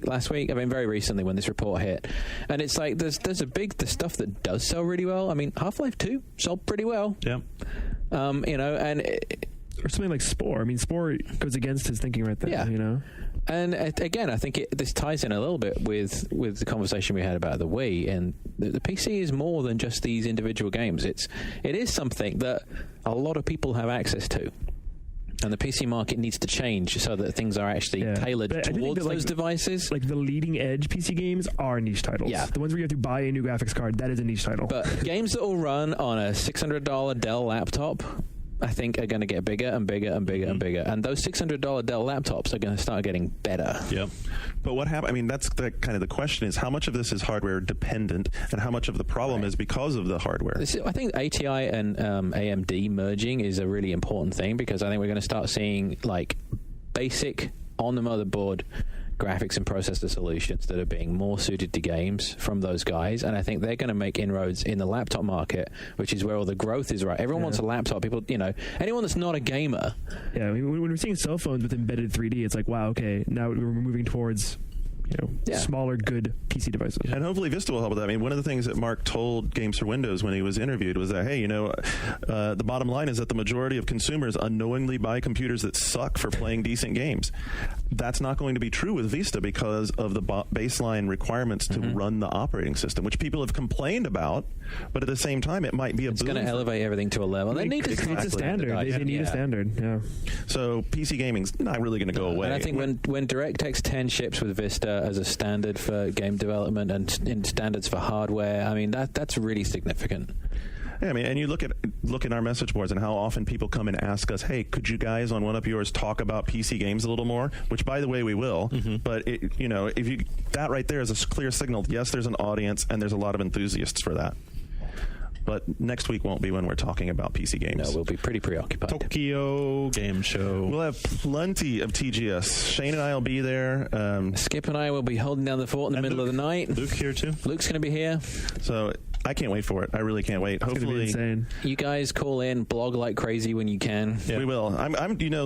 last week. I mean, very recently when this report hit, and it's like there's the stuff that does sell really well. I mean, Half-Life 2 sold pretty well. Yeah. Or something like Spore. I mean, Spore goes against his thinking right there. Yeah. You know. And again, I think this ties in a little bit with the conversation we had about the Wii, and the PC is more than just these individual games. It is something that a lot of people have access to. And the PC market needs to change so that things are actually tailored towards those devices. Like the leading edge PC games are niche titles. Yeah. The ones where you have to buy a new graphics card, that is a niche title. But games that will run on a $600 Dell laptop, I think, are going to get bigger and bigger and bigger and bigger. And those $600 Dell laptops are going to start getting better. Yep. But what happened? I mean, that's kind of the question: is how much of this is hardware dependent, and how much of the problem is because of the hardware? I think ATI and AMD merging is a really important thing, because I think we're going to start seeing like basic on the motherboard graphics and processor solutions that are being more suited to games from those guys, and I think they're going to make inroads in the laptop market, which is where all the growth is. Right, everyone wants a laptop. People, anyone that's not a gamer. Yeah, I mean, when we're seeing cell phones with embedded 3D, it's like, wow, okay, now we're moving towards smaller, good PC devices. And hopefully Vista will help with that. I mean, one of the things that Mark told Games for Windows when he was interviewed was that, hey, the bottom line is that the majority of consumers unknowingly buy computers that suck for playing decent games. That's not going to be true with Vista because of the baseline requirements to run the operating system, which people have complained about, but at the same time, it might be It's going to elevate everything to a level. They need to It's a standard. They need a standard, yeah. So PC gaming's not really going to go away. And I think when DirectX 10 ships with Vista as a standard for game development and in standards for hardware, I mean, that's really significant. Yeah, I mean, and you look at our message boards and how often people come and ask us, hey, could you guys on One Up Yours talk about PC games a little more? Which, by the way, we will. But that right there is a clear signal. Yes, there's an audience and there's a lot of enthusiasts for that. But next week won't be when we're talking about PC games. No, we'll be pretty preoccupied. Tokyo Game Show. We'll have plenty of TGS. Shane and I will be there. Skip and I will be holding down the fort in the middle of the night. Luke here too. Luke's going to be here. So I can't wait for it. I really can't wait. Hopefully, insane. You guys call in, blog like crazy when you can. Yeah. We will.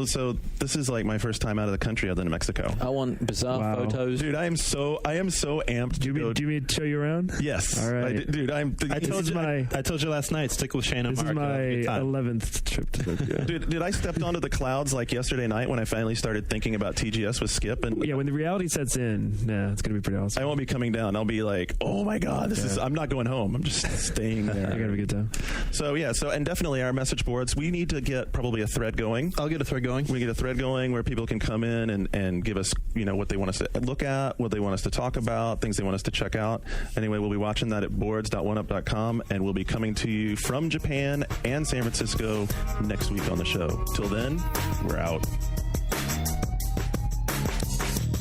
So this is like my first time out of the country other than Mexico. I want bizarre photos, dude. I am so amped. Do you want me to show you around? Yes. All right, dude. I told you last night. Stick with Shane and Mark. This is my 11th trip to Tokyo. Dude, I stepped onto the clouds like yesterday night when I finally started thinking about TGS with Skip, and when the reality sets in, it's gonna be pretty awesome. I won't be coming down. I'll be like, oh my god, I'm not going home. I'm just staying there. I gotta have a good time. So and definitely our message boards. We need to get probably a thread going. I'll get a thread going. We get a thread going where people can come in and give us, what they want us to look at, what they want us to talk about, things they want us to check out. Anyway, we'll be watching that at boards.oneup.com, and we'll be coming to you from Japan and San Francisco next week on the show. Till then, we're out.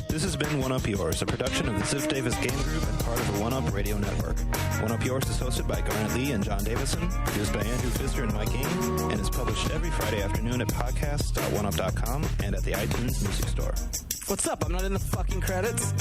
This has been One Up Yours, a production of the Ziff Davis Game Group and part of the One Up Radio Network. One Up Yours is hosted by Garnet Lee and John Davison, produced by Andrew Pfister and Mike Ing, and is published every Friday afternoon at podcast.oneup.com and at the iTunes Music Store. What's up? I'm not in the fucking credits.